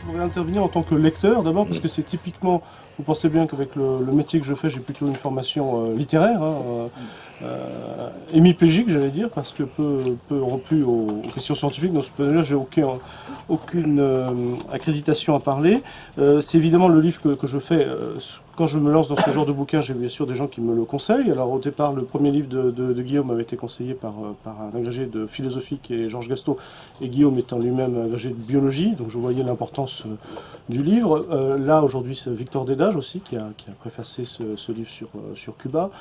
voudrais intervenir en tant que lecteur, d'abord parce que c'est typiquement, vous pensez bien qu'avec le métier que je fais, j'ai plutôt une formation littéraire, hémiplégique j'allais dire, parce que peu rompu aux questions scientifiques. Dans ce point-là, j'ai aucune accréditation à parler. C'est évidemment le livre que je fais. Quand je me lance dans ce genre de bouquin, j'ai bien sûr des gens qui me le conseillent. Alors au départ, le premier livre de Guillaume avait été conseillé par un agrégé de philosophie qui est Georges Gastaud, et Guillaume étant lui-même agrégé de biologie, donc je voyais l'importance du livre. Là, aujourd'hui, c'est Victor Dédage aussi qui a préfacé ce livre sur Cuba.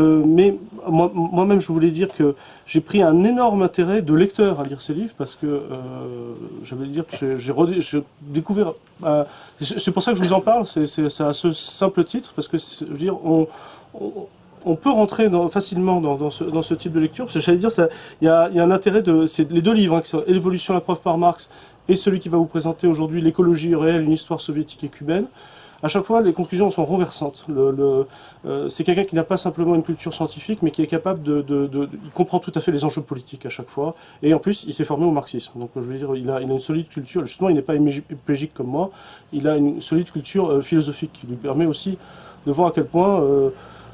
Mais moi-même, je voulais dire que j'ai pris un énorme intérêt de lecteur à lire ces livres parce que j'allais dire que j'ai découvert. C'est pour ça que je vous en parle. C'est à ce simple titre parce que je veux dire on peut rentrer facilement dans ce type de lecture. J'allais dire, il y a un intérêt c'est les deux livres, hein, qui sont L'évolution, la preuve par Marx et celui qui va vous présenter aujourd'hui L'écologie réelle, une histoire soviétique et cubaine. À chaque fois, les conclusions sont renversantes. C'est quelqu'un qui n'a pas simplement une culture scientifique, mais qui est capable il comprend tout à fait les enjeux politiques à chaque fois. Et en plus, il s'est formé au marxisme. Donc, je veux dire, il a une solide culture. Justement, il n'est pas hémiplégique comme moi. Il a une solide culture philosophique qui lui permet aussi de voir à quel point.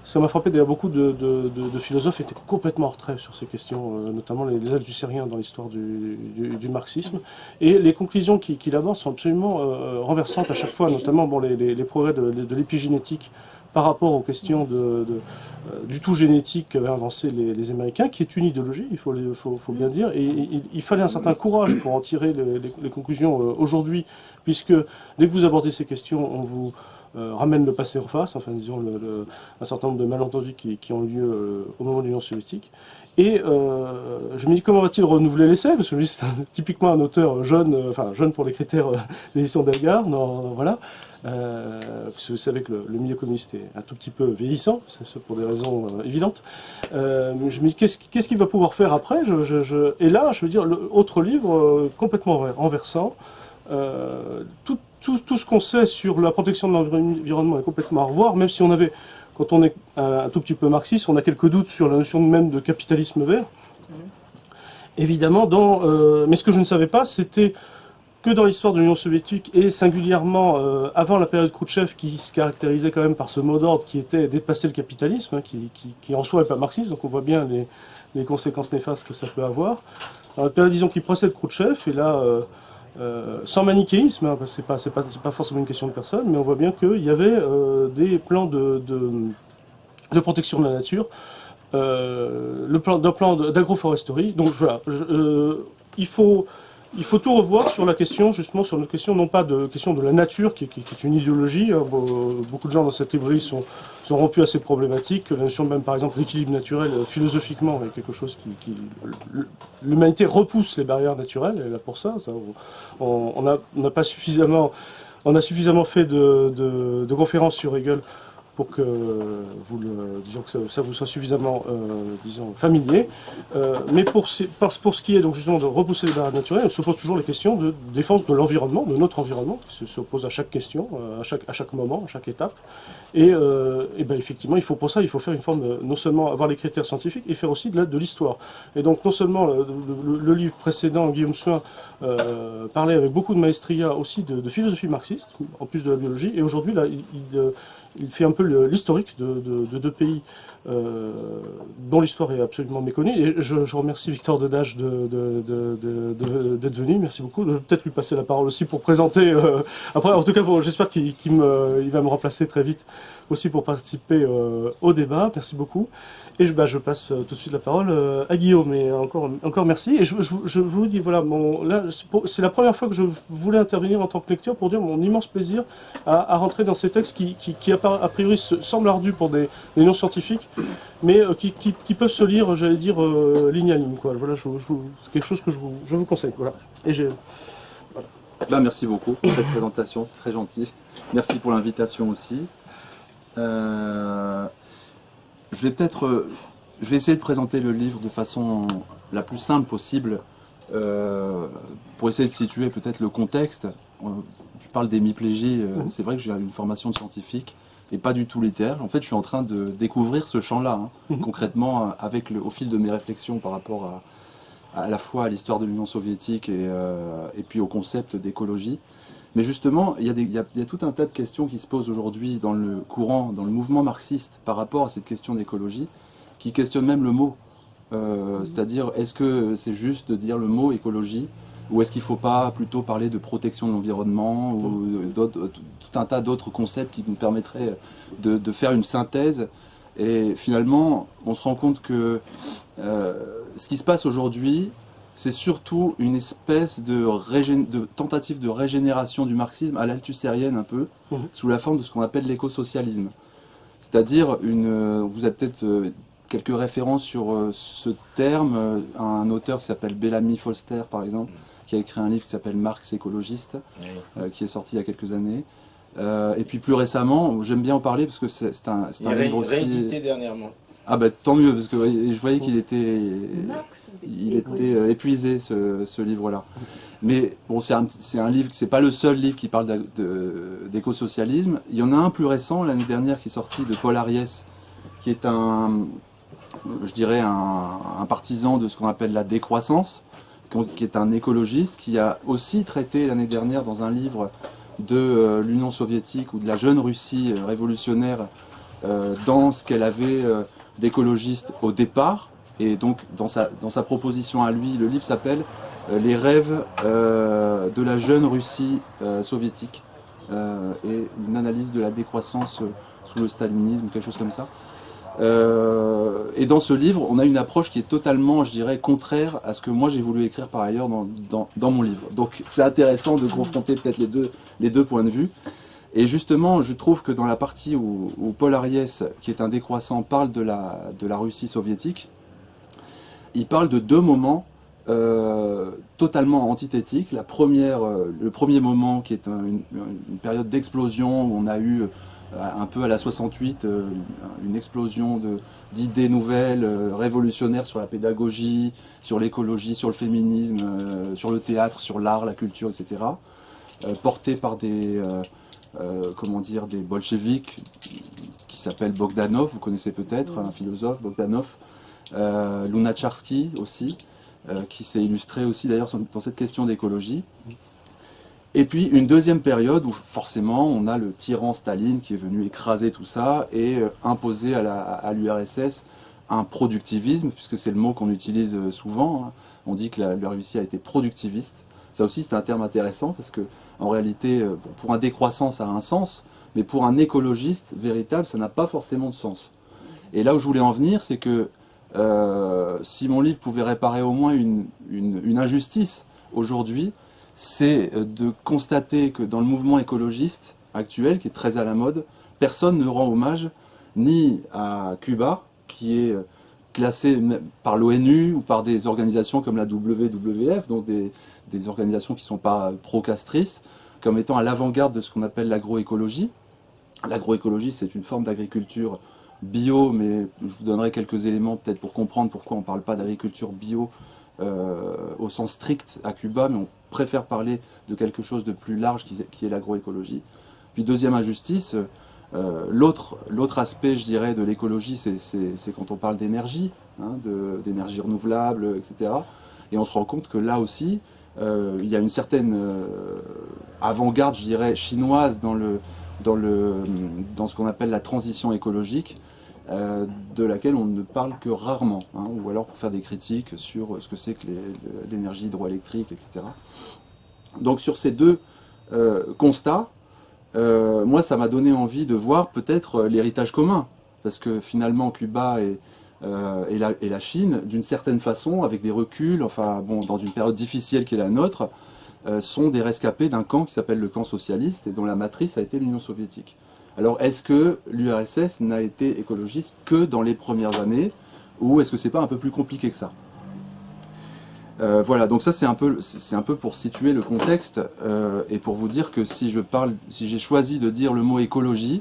Ça m'a frappé d'ailleurs, beaucoup de philosophes étaient complètement en retrait sur ces questions, notamment les althusériens dans l'histoire du marxisme. Et les conclusions qu'il aborde sont absolument renversantes à chaque fois, notamment les progrès de l'épigénétique par rapport aux questions du tout génétique qu'avaient avancé les Américains, qui est une idéologie, il faut bien dire. Et il fallait un certain courage pour en tirer les conclusions aujourd'hui, puisque dès que vous abordez ces questions, on vous ramène le passé en face, enfin disons un certain nombre de malentendus qui ont eu lieu au moment de l'Union soviétique. Et je me dis comment va-t-il renouveler l'essai, parce que lui c'est typiquement un auteur jeune, jeune pour les critères d'édition d'Elgar, voilà. Parce que vous savez que le milieu communiste est un tout petit peu vieillissant, c'est pour des raisons évidentes. Je me dis qu'est-ce qu'il va pouvoir faire après, et là je veux dire, autre livre complètement renversant, tout ce qu'on sait sur la protection de l'environnement est complètement à revoir, même si quand on est un tout petit peu marxiste, on a quelques doutes sur la notion même de capitalisme vert. Évidemment, mais ce que je ne savais pas, c'était que dans l'histoire de l'Union soviétique, et singulièrement avant la période Khrouchtchev, qui se caractérisait quand même par ce mot d'ordre qui était dépasser le capitalisme, hein, qui en soi n'est pas marxiste, donc on voit bien les conséquences néfastes que ça peut avoir. Dans la période, disons, qui précède Khrouchtchev, et là... sans manichéisme, hein, parce que c'est pas forcément une question de personne, mais on voit bien qu'il y avait des plans de protection de la nature, d'un plan d'agroforesterie. Donc voilà, il faut tout revoir sur la question, justement, sur une question, non pas de question de la nature, qui est une idéologie. Beaucoup de gens dans cette librairie sont rompus à ces problématiques. La notion même, par exemple, l'équilibre naturel, philosophiquement, est quelque chose l'humanité repousse les barrières naturelles, et là pour ça, on a suffisamment fait de conférences sur Hegel pour que disons que ça vous soit suffisamment familier. Mais pour ce qui est donc justement de repousser les barrières naturelles, on se pose toujours les questions de défense de l'environnement, de notre environnement, qui se pose à chaque question, à chaque moment, à chaque étape. Et effectivement, pour ça, il faut faire une forme non seulement avoir les critères scientifiques, et faire aussi de l'histoire. Et donc non seulement le livre précédent, Guillaume Soin, parlait avec beaucoup de maestria aussi de philosophie marxiste, en plus de la biologie, et aujourd'hui là, il fait un peu l'historique de deux pays dont l'histoire est absolument méconnue. Et je remercie Victor Dédage d'être venu. Merci beaucoup. Peut-être lui passer la parole aussi pour présenter. Après, en tout cas, j'espère qu'il va me remplacer très vite aussi pour participer au débat. Merci beaucoup. Et je passe tout de suite la parole à Guillaume. Et encore merci. Et je vous dis, voilà, là, c'est la première fois que je voulais intervenir en tant que lecteur pour dire mon immense plaisir à rentrer dans ces textes qui a priori semblent ardus pour des non-scientifiques, mais qui peuvent se lire, j'allais dire, ligne à ligne, quoi. Voilà, c'est quelque chose que je vous conseille. Voilà. Et voilà. Merci beaucoup pour cette présentation, c'est très gentil. Merci pour l'invitation aussi. Je vais essayer de présenter le livre de façon la plus simple possible pour essayer de situer peut-être le contexte. Tu parles d'hémiplégie, c'est vrai que j'ai une formation de scientifique et pas du tout littéraire. En fait, je suis en train de découvrir ce champ-là, concrètement, au fil de mes réflexions par rapport à la fois à l'histoire de l'Union soviétique et puis au concept d'écologie. Mais justement, il y a tout un tas de questions qui se posent aujourd'hui dans le courant, dans le mouvement marxiste par rapport à cette question d'écologie, qui questionnent même le mot. C'est-à-dire, est-ce que c'est juste de dire le mot écologie, ou est-ce qu'il ne faut pas plutôt parler de protection de l'environnement, ou tout un tas d'autres concepts qui nous permettraient de faire une synthèse. Et finalement, on se rend compte que ce qui se passe aujourd'hui, c'est surtout une espèce de tentative de régénération du marxisme à l'althusérienne un peu, sous la forme de ce qu'on appelle l'écosocialisme. C'est-à-dire, vous avez peut-être quelques références sur ce terme, un auteur qui s'appelle Bellamy Foster par exemple, qui a écrit un livre qui s'appelle Marx écologiste, qui est sorti il y a quelques années. Et puis plus récemment, j'aime bien en parler parce que c'est un livre aussi... réédité dernièrement. Ah bah tant mieux, parce que je voyais qu'il était, épuisé ce livre-là. Mais bon, c'est un livre, c'est pas le seul livre qui parle d'écosocialisme. Il y en a un plus récent, l'année dernière, qui est sorti de Paul Ariès, qui est je dirais un partisan de ce qu'on appelle la décroissance, qui est un écologiste, qui a aussi traité l'année dernière dans un livre de l'Union soviétique ou de la jeune Russie révolutionnaire dans ce qu'elle avait d'écologiste au départ. Et donc dans sa proposition à lui, le livre s'appelle Les rêves de la jeune Russie soviétique et une analyse de la décroissance sous le stalinisme, quelque chose comme ça. Et dans ce livre, on a une approche qui est totalement, je dirais, contraire à ce que moi j'ai voulu écrire par ailleurs dans mon livre. Donc c'est intéressant de confronter peut-être les deux points de vue. Et justement, je trouve que dans la partie où Paul Ariès, qui est un décroissant, parle de la Russie soviétique, il parle de deux moments totalement antithétiques. Le premier moment qui est une période d'explosion où on a eu un peu à la 68, une explosion d'idées nouvelles, révolutionnaires sur la pédagogie, sur l'écologie, sur le féminisme, sur le théâtre, sur l'art, la culture, etc. Portée par des bolcheviks qui s'appellent Bogdanov, vous connaissez peut-être, un philosophe, Bogdanov, Lunacharsky aussi, qui s'est illustré aussi d'ailleurs dans cette question d'écologie. Et puis une deuxième période où forcément on a le tyran Staline qui est venu écraser tout ça et imposer à l'URSS un productivisme, puisque c'est le mot qu'on utilise souvent, hein. On dit que la Russie a été productiviste. Ça aussi c'est un terme intéressant parce que en réalité pour un décroissant ça a un sens, mais pour un écologiste véritable ça n'a pas forcément de sens. Et là où je voulais en venir, c'est que si mon livre pouvait réparer au moins une injustice aujourd'hui, c'est de constater que dans le mouvement écologiste actuel, qui est très à la mode, personne ne rend hommage ni à Cuba, qui est classé par l'ONU ou par des organisations comme la WWF, donc des organisations qui ne sont pas pro-castristes, comme étant à l'avant-garde de ce qu'on appelle l'agroécologie. L'agroécologie, c'est une forme d'agriculture bio, mais je vous donnerai quelques éléments peut-être pour comprendre pourquoi on ne parle pas d'agriculture bio au sens strict à Cuba, mais on préfère parler de quelque chose de plus large qui est l'agroécologie. Puis deuxième injustice, l'autre aspect, je dirais, de l'écologie, c'est quand on parle d'énergie, hein, d'énergie renouvelable, etc. Et on se rend compte que là aussi, il y a une certaine avant-garde, je dirais, chinoise dans ce qu'on appelle la transition écologique, de laquelle on ne parle que rarement, hein, ou alors pour faire des critiques sur ce que c'est que l'énergie hydroélectrique, etc. Donc sur ces deux constats, moi ça m'a donné envie de voir peut-être l'héritage commun, parce que finalement Cuba et la Chine, d'une certaine façon, avec des reculs, enfin bon, dans une période difficile qui est la nôtre, sont des rescapés d'un camp qui s'appelle le camp socialiste et dont la matrice a été l'Union soviétique. Alors est-ce que l'URSS n'a été écologiste que dans les premières années, ou est-ce que c'est pas un peu plus compliqué que ça? Voilà, donc ça c'est un peu pour situer le contexte et pour vous dire que si j'ai choisi de dire le mot écologie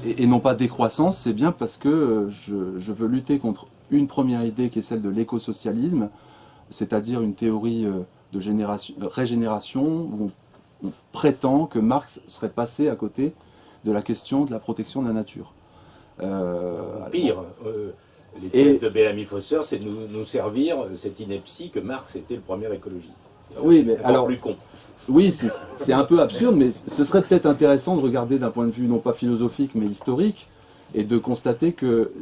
et non pas décroissance, c'est bien parce que je veux lutter contre une première idée qui est celle de l'écosocialisme, c'est-à-dire une théorie de régénération où on prétend que Marx serait passé à côté de la question de la protection de la nature. Pire, Les thèses de Bellamy Foster, c'est de nous servir cette ineptie que Marx était le premier écologiste. Oui, mais encore alors, plus con. oui, c'est un peu absurde, mais ce serait peut-être intéressant de regarder d'un point de vue non pas philosophique, mais historique, et de constater que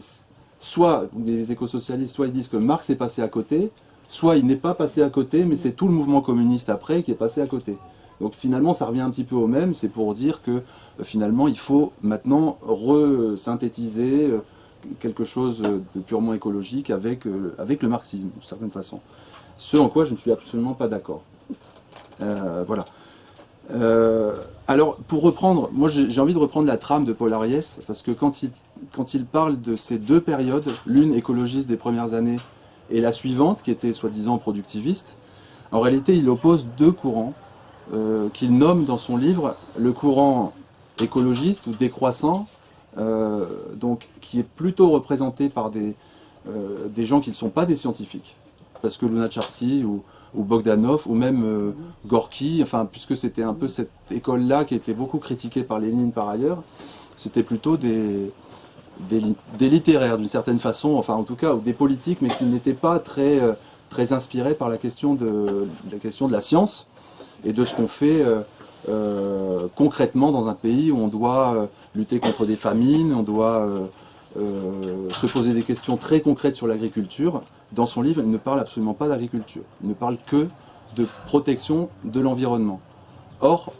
soit les écosocialistes, soit ils disent que Marx est passé à côté, soit il n'est pas passé à côté, mais c'est tout le mouvement communiste après qui est passé à côté. Donc finalement, ça revient un petit peu au même, c'est pour dire que finalement, il faut maintenant resynthétiser quelque chose de purement écologique avec le marxisme, d'une certaine façon. Ce en quoi je ne suis absolument pas d'accord. Voilà. Alors, pour reprendre, moi j'ai envie de reprendre la trame de Paul Ariès, parce que quand il parle de ces deux périodes, l'une écologiste des premières années et la suivante, qui était soi-disant productiviste, en réalité il oppose deux courants qu'il nomme dans son livre le courant écologiste ou décroissant, donc qui est plutôt représenté par des gens qui ne sont pas des scientifiques, parce que Lunacharsky ou Bogdanov, ou même Gorky, enfin, puisque c'était un peu cette école-là qui était beaucoup critiquée par Lénine par ailleurs, c'était plutôt des littéraires d'une certaine façon, enfin en tout cas, ou des politiques, mais qui n'étaient pas très inspirés par la question de la science et de ce qu'on fait concrètement dans un pays où on doit lutter contre des famines, on doit se poser des questions très concrètes sur l'agriculture. Dans son livre, il ne parle absolument pas d'agriculture. Il ne parle que de protection de l'environnement. Or,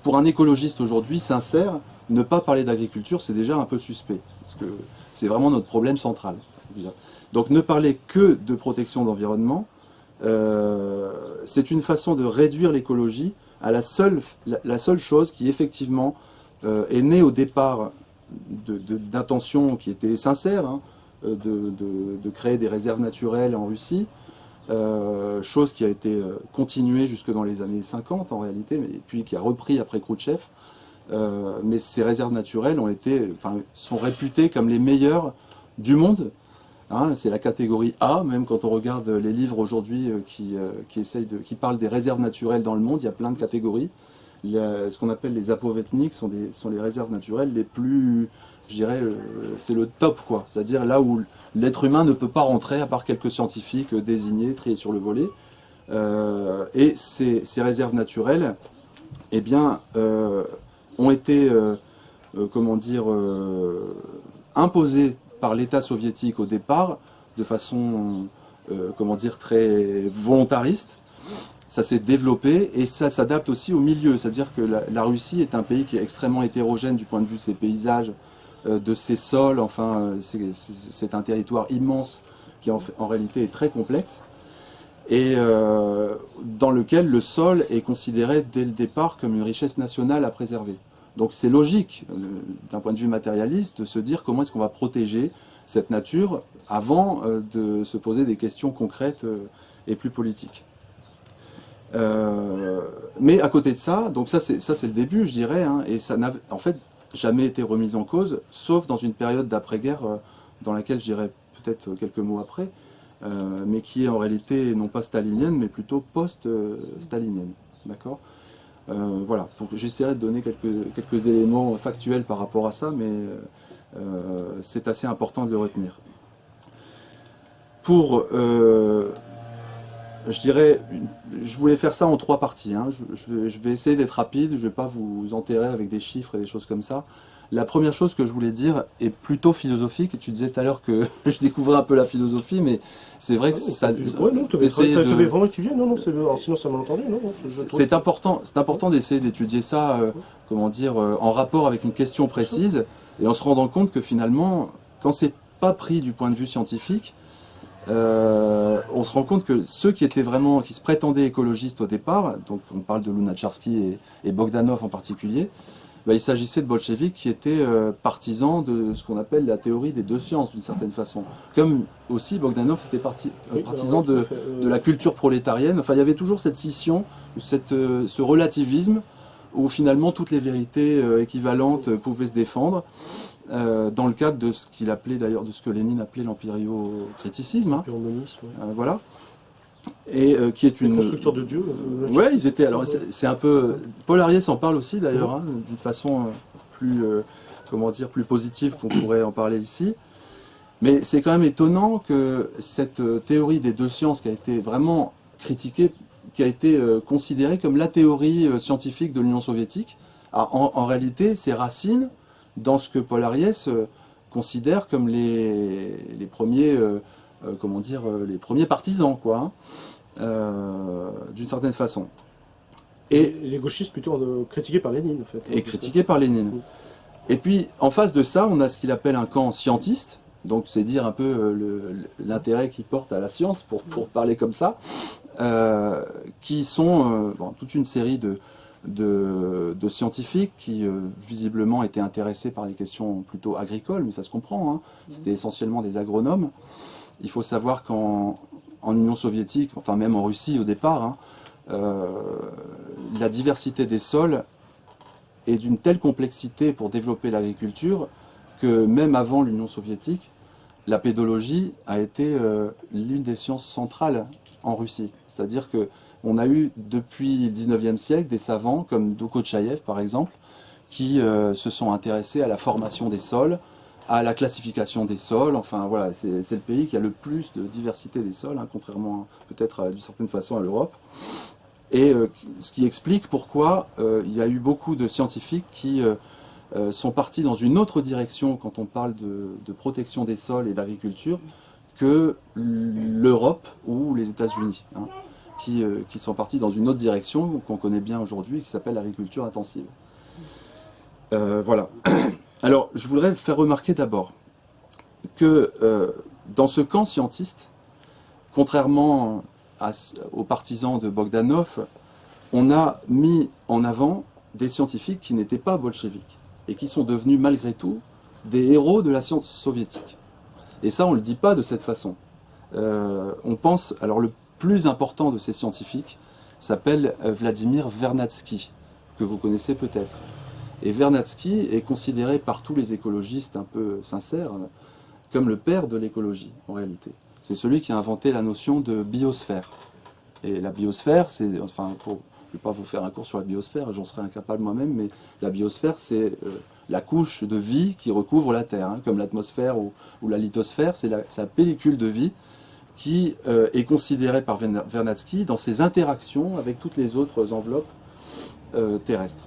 pour un écologiste aujourd'hui sincère, ne pas parler d'agriculture, c'est déjà un peu suspect. Parce que c'est vraiment notre problème central. Donc ne parler que de protection d'environnement, c'est une façon de réduire l'écologie à la seule chose qui effectivement est née au départ d'intentions qui étaient sincères, hein, de créer des réserves naturelles en Russie, chose qui a été continuée jusque dans les années 50 en réalité, et puis qui a repris après Khrouchtchev. Mais ces réserves naturelles sont réputées comme les meilleures du monde. Hein, c'est la catégorie A, même quand on regarde les livres aujourd'hui qui parlent des réserves naturelles dans le monde, il y a plein de catégories. Ce qu'on appelle les apovetniks sont les réserves naturelles les plus, je dirais, c'est le top, quoi. C'est-à-dire là où l'être humain ne peut pas rentrer, à part quelques scientifiques désignés, triés sur le volet. Et ces réserves naturelles, eh bien, ont été, imposées par l'État soviétique au départ, de façon, très volontariste. Ça s'est développé et ça s'adapte aussi au milieu. C'est-à-dire que la Russie est un pays qui est extrêmement hétérogène du point de vue de ses paysages, de ses sols. Enfin, c'est un territoire immense qui en réalité est très complexe et dans lequel le sol est considéré dès le départ comme une richesse nationale à préserver. Donc c'est logique, d'un point de vue matérialiste, de se dire comment est-ce qu'on va protéger cette nature avant de se poser des questions concrètes et plus politiques. Mais à côté de ça, donc ça c'est le début, je dirais, hein, et ça n'a en fait jamais été remis en cause, sauf dans une période d'après-guerre dans laquelle je dirais peut-être quelques mots après, mais qui est en réalité non pas stalinienne, mais plutôt post-stalinienne. D'accord ? Voilà, j'essaierai de donner quelques éléments factuels par rapport à ça, mais c'est assez important de le retenir. Pour, je dirais, je voulais faire ça en 3 parties. Hein. Je vais essayer d'être rapide, je ne vais pas vous enterrer avec des chiffres et des choses comme ça. La première chose que je voulais dire est plutôt philosophique. Tu disais tout à l'heure que je découvrais un peu la philosophie, mais c'est vrai que ça... Ouais, non, tu avais vraiment que tu viens, non, sinon ça m'a entendu, non. C'est important d'essayer d'étudier ça, en rapport avec une question précise, et en se rendant compte que finalement, quand c'est pas pris du point de vue scientifique, on se rend compte que ceux qui se prétendaient écologistes au départ, donc on parle de Lunacharsky et Bogdanov en particulier, il s'agissait de bolcheviks qui étaient partisans de ce qu'on appelle la théorie des deux sciences d'une certaine façon. Comme aussi Bogdanov était partisan de la culture prolétarienne. Enfin, il y avait toujours cette scission, ce relativisme où finalement toutes les vérités équivalentes pouvaient se défendre. Dans le cadre de ce qu'il appelait d'ailleurs, de ce que Lénine appelait l'empiriocriticisme. Hein. Voilà. Et qui est une constructeur de Dieu. Ouais, ils étaient. Alors c'est un peu. Paul Ariès en parle aussi d'ailleurs, hein, d'une façon plus, plus positive qu'on pourrait en parler ici. Mais c'est quand même étonnant que cette théorie des deux sciences qui a été vraiment critiquée, qui a été considérée comme la théorie scientifique de l'Union soviétique, a en réalité ses racines dans ce que Paul Ariès considère comme les premiers, comment dire, les premiers partisans, quoi, d'une certaine façon. Et les gauchistes plutôt critiqués par Lénine, en fait. Et critiqués par Lénine. Et puis, en face de ça, on a ce qu'il appelle un camp scientiste. Donc, c'est dire un peu l'intérêt qu'il porte à la science, pour parler comme ça, qui sont toute une série de scientifiques qui, visiblement, étaient intéressés par les questions plutôt agricoles, mais ça se comprend, hein. C'était essentiellement des agronomes. Il faut savoir qu'en Union soviétique, enfin même en Russie au départ, hein, la diversité des sols est d'une telle complexité pour développer l'agriculture que même avant l'Union soviétique, la pédologie a été l'une des sciences centrales en Russie. C'est-à-dire qu'on a eu depuis le 19e siècle des savants comme Doukhotchaïev par exemple, qui se sont intéressés à la formation des sols, à la classification des sols. Enfin voilà, c'est le pays qui a le plus de diversité des sols, hein, contrairement peut-être d'une certaine façon à l'Europe. Et ce qui explique pourquoi il y a eu beaucoup de scientifiques qui sont partis dans une autre direction quand on parle de protection des sols et d'agriculture que l'Europe ou les États-Unis, hein, qui sont partis dans une autre direction qu'on connaît bien aujourd'hui, qui s'appelle l'agriculture intensive. Voilà. Alors, je voudrais faire remarquer d'abord que dans ce camp scientiste, contrairement aux partisans de Bogdanov, on a mis en avant des scientifiques qui n'étaient pas bolcheviques et qui sont devenus malgré tout des héros de la science soviétique. Et ça, on ne le dit pas de cette façon. On pense, alors le plus important de ces scientifiques s'appelle Vladimir Vernadsky, que vous connaissez peut-être. Et Vernadsky est considéré par tous les écologistes un peu sincères comme le père de l'écologie, en réalité. C'est celui qui a inventé la notion de biosphère. Et la biosphère, c'est, enfin, je ne vais pas vous faire un cours sur la biosphère, j'en serais incapable moi-même, mais la biosphère, c'est la couche de vie qui recouvre la Terre, hein, comme l'atmosphère ou la lithosphère, c'est la pellicule de vie qui est considérée par Vernadsky dans ses interactions avec toutes les autres enveloppes terrestres.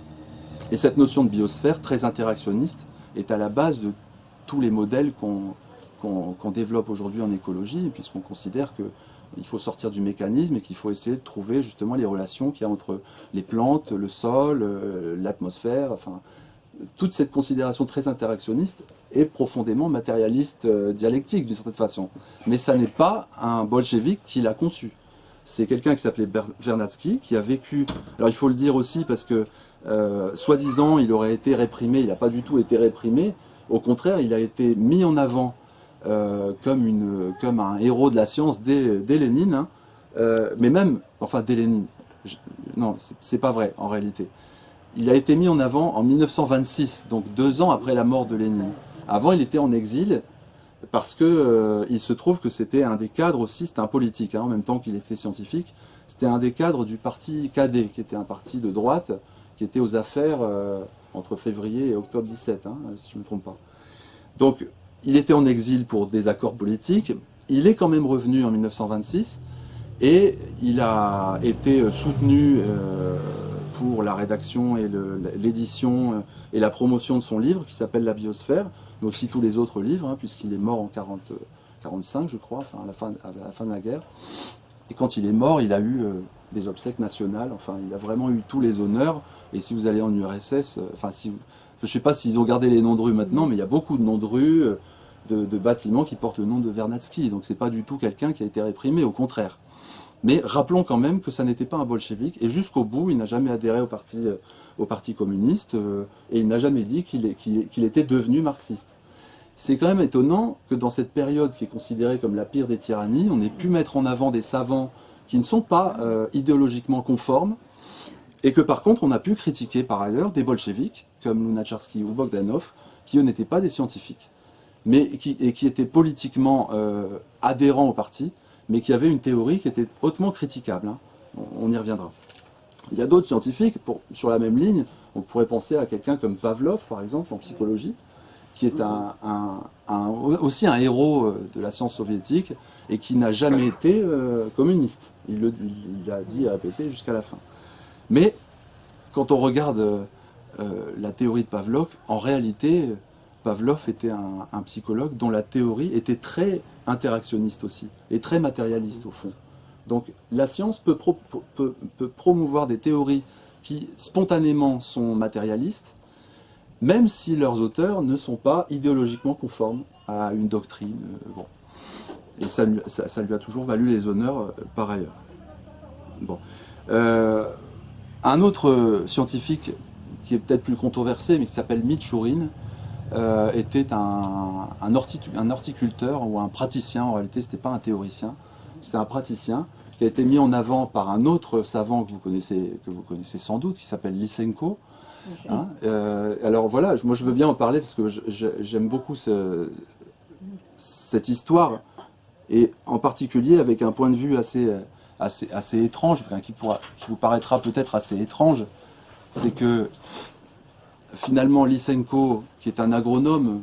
Et cette notion de biosphère, très interactionniste, est à la base de tous les modèles qu'on développe aujourd'hui en écologie, puisqu'on considère qu'il faut sortir du mécanisme et qu'il faut essayer de trouver justement les relations qu'il y a entre les plantes, le sol, l'atmosphère. Enfin, toute cette considération très interactionniste est profondément matérialiste, dialectique d'une certaine façon. Mais ça n'est pas un bolchevique qui l'a conçu. C'est quelqu'un qui s'appelait Vernadsky, qui a vécu... Alors il faut le dire aussi parce que, soi-disant, il aurait été réprimé, il n'a pas du tout été réprimé. Au contraire, il a été mis en avant comme un héros de la science dès Lénine, hein. Mais même, enfin dès Lénine, non, c'est pas vrai en réalité. Il a été mis en avant en 1926, donc 2 ans après la mort de Lénine. Avant, il était en exil parce que il se trouve que c'était un des cadres aussi, c'était un politique, hein, en même temps qu'il était scientifique. C'était un des cadres du parti KD, qui était un parti de droite, qui était aux affaires entre février et octobre 17, hein, si je ne me trompe pas. Donc, il était en exil pour des accords politiques, il est quand même revenu en 1926, et il a été soutenu pour la rédaction et l'édition et la promotion de son livre, qui s'appelle La Biosphère, mais aussi tous les autres livres, hein, puisqu'il est mort en 45, je crois, enfin, à la fin de la guerre. Et quand il est mort, il a eu des obsèques nationales, enfin, il a vraiment eu tous les honneurs, et si vous allez en URSS, enfin, je ne sais pas s'ils ont gardé les noms de rues maintenant, mais il y a beaucoup de noms de rues, de bâtiments qui portent le nom de Vernadsky. Donc c'est pas du tout quelqu'un qui a été réprimé, au contraire. Mais rappelons quand même que ça n'était pas un bolchevique, et jusqu'au bout, il n'a jamais adhéré au parti communiste, et il n'a jamais dit qu'il était devenu marxiste. C'est quand même étonnant que dans cette période qui est considérée comme la pire des tyrannies, on ait pu mettre en avant des savants qui ne sont pas idéologiquement conformes, et que par contre on a pu critiquer par ailleurs des bolcheviks, comme Lunacharsky ou Bogdanov, qui eux n'étaient pas des scientifiques, mais qui étaient politiquement adhérents au parti, mais qui avaient une théorie qui était hautement critiquable, hein. On y reviendra. Il y a d'autres scientifiques, sur la même ligne, on pourrait penser à quelqu'un comme Pavlov, par exemple, en psychologie, qui est aussi un héros de la science soviétique et qui n'a jamais été communiste. Il l'a dit et répété jusqu'à la fin. Mais quand on regarde la théorie de Pavlov, en réalité, Pavlov était un psychologue dont la théorie était très interactionniste aussi, et très matérialiste au fond. Donc la science peut promouvoir des théories qui spontanément sont matérialistes, même si leurs auteurs ne sont pas idéologiquement conformes à une doctrine. Bon. Et ça lui a toujours valu les honneurs par ailleurs. Bon. Un autre scientifique qui est peut-être plus controversé, mais qui s'appelle Mitchourine, était un horticulteur ou un praticien. En réalité, ce n'était pas un théoricien, c'était un praticien qui a été mis en avant par un autre savant que vous connaissez sans doute, qui s'appelle Lysenko. Hein, alors voilà, moi je veux bien en parler parce que j'aime beaucoup cette histoire, et en particulier avec un point de vue assez étrange, enfin, qui vous paraîtra peut-être assez étrange, c'est que finalement Lysenko, qui est un agronome,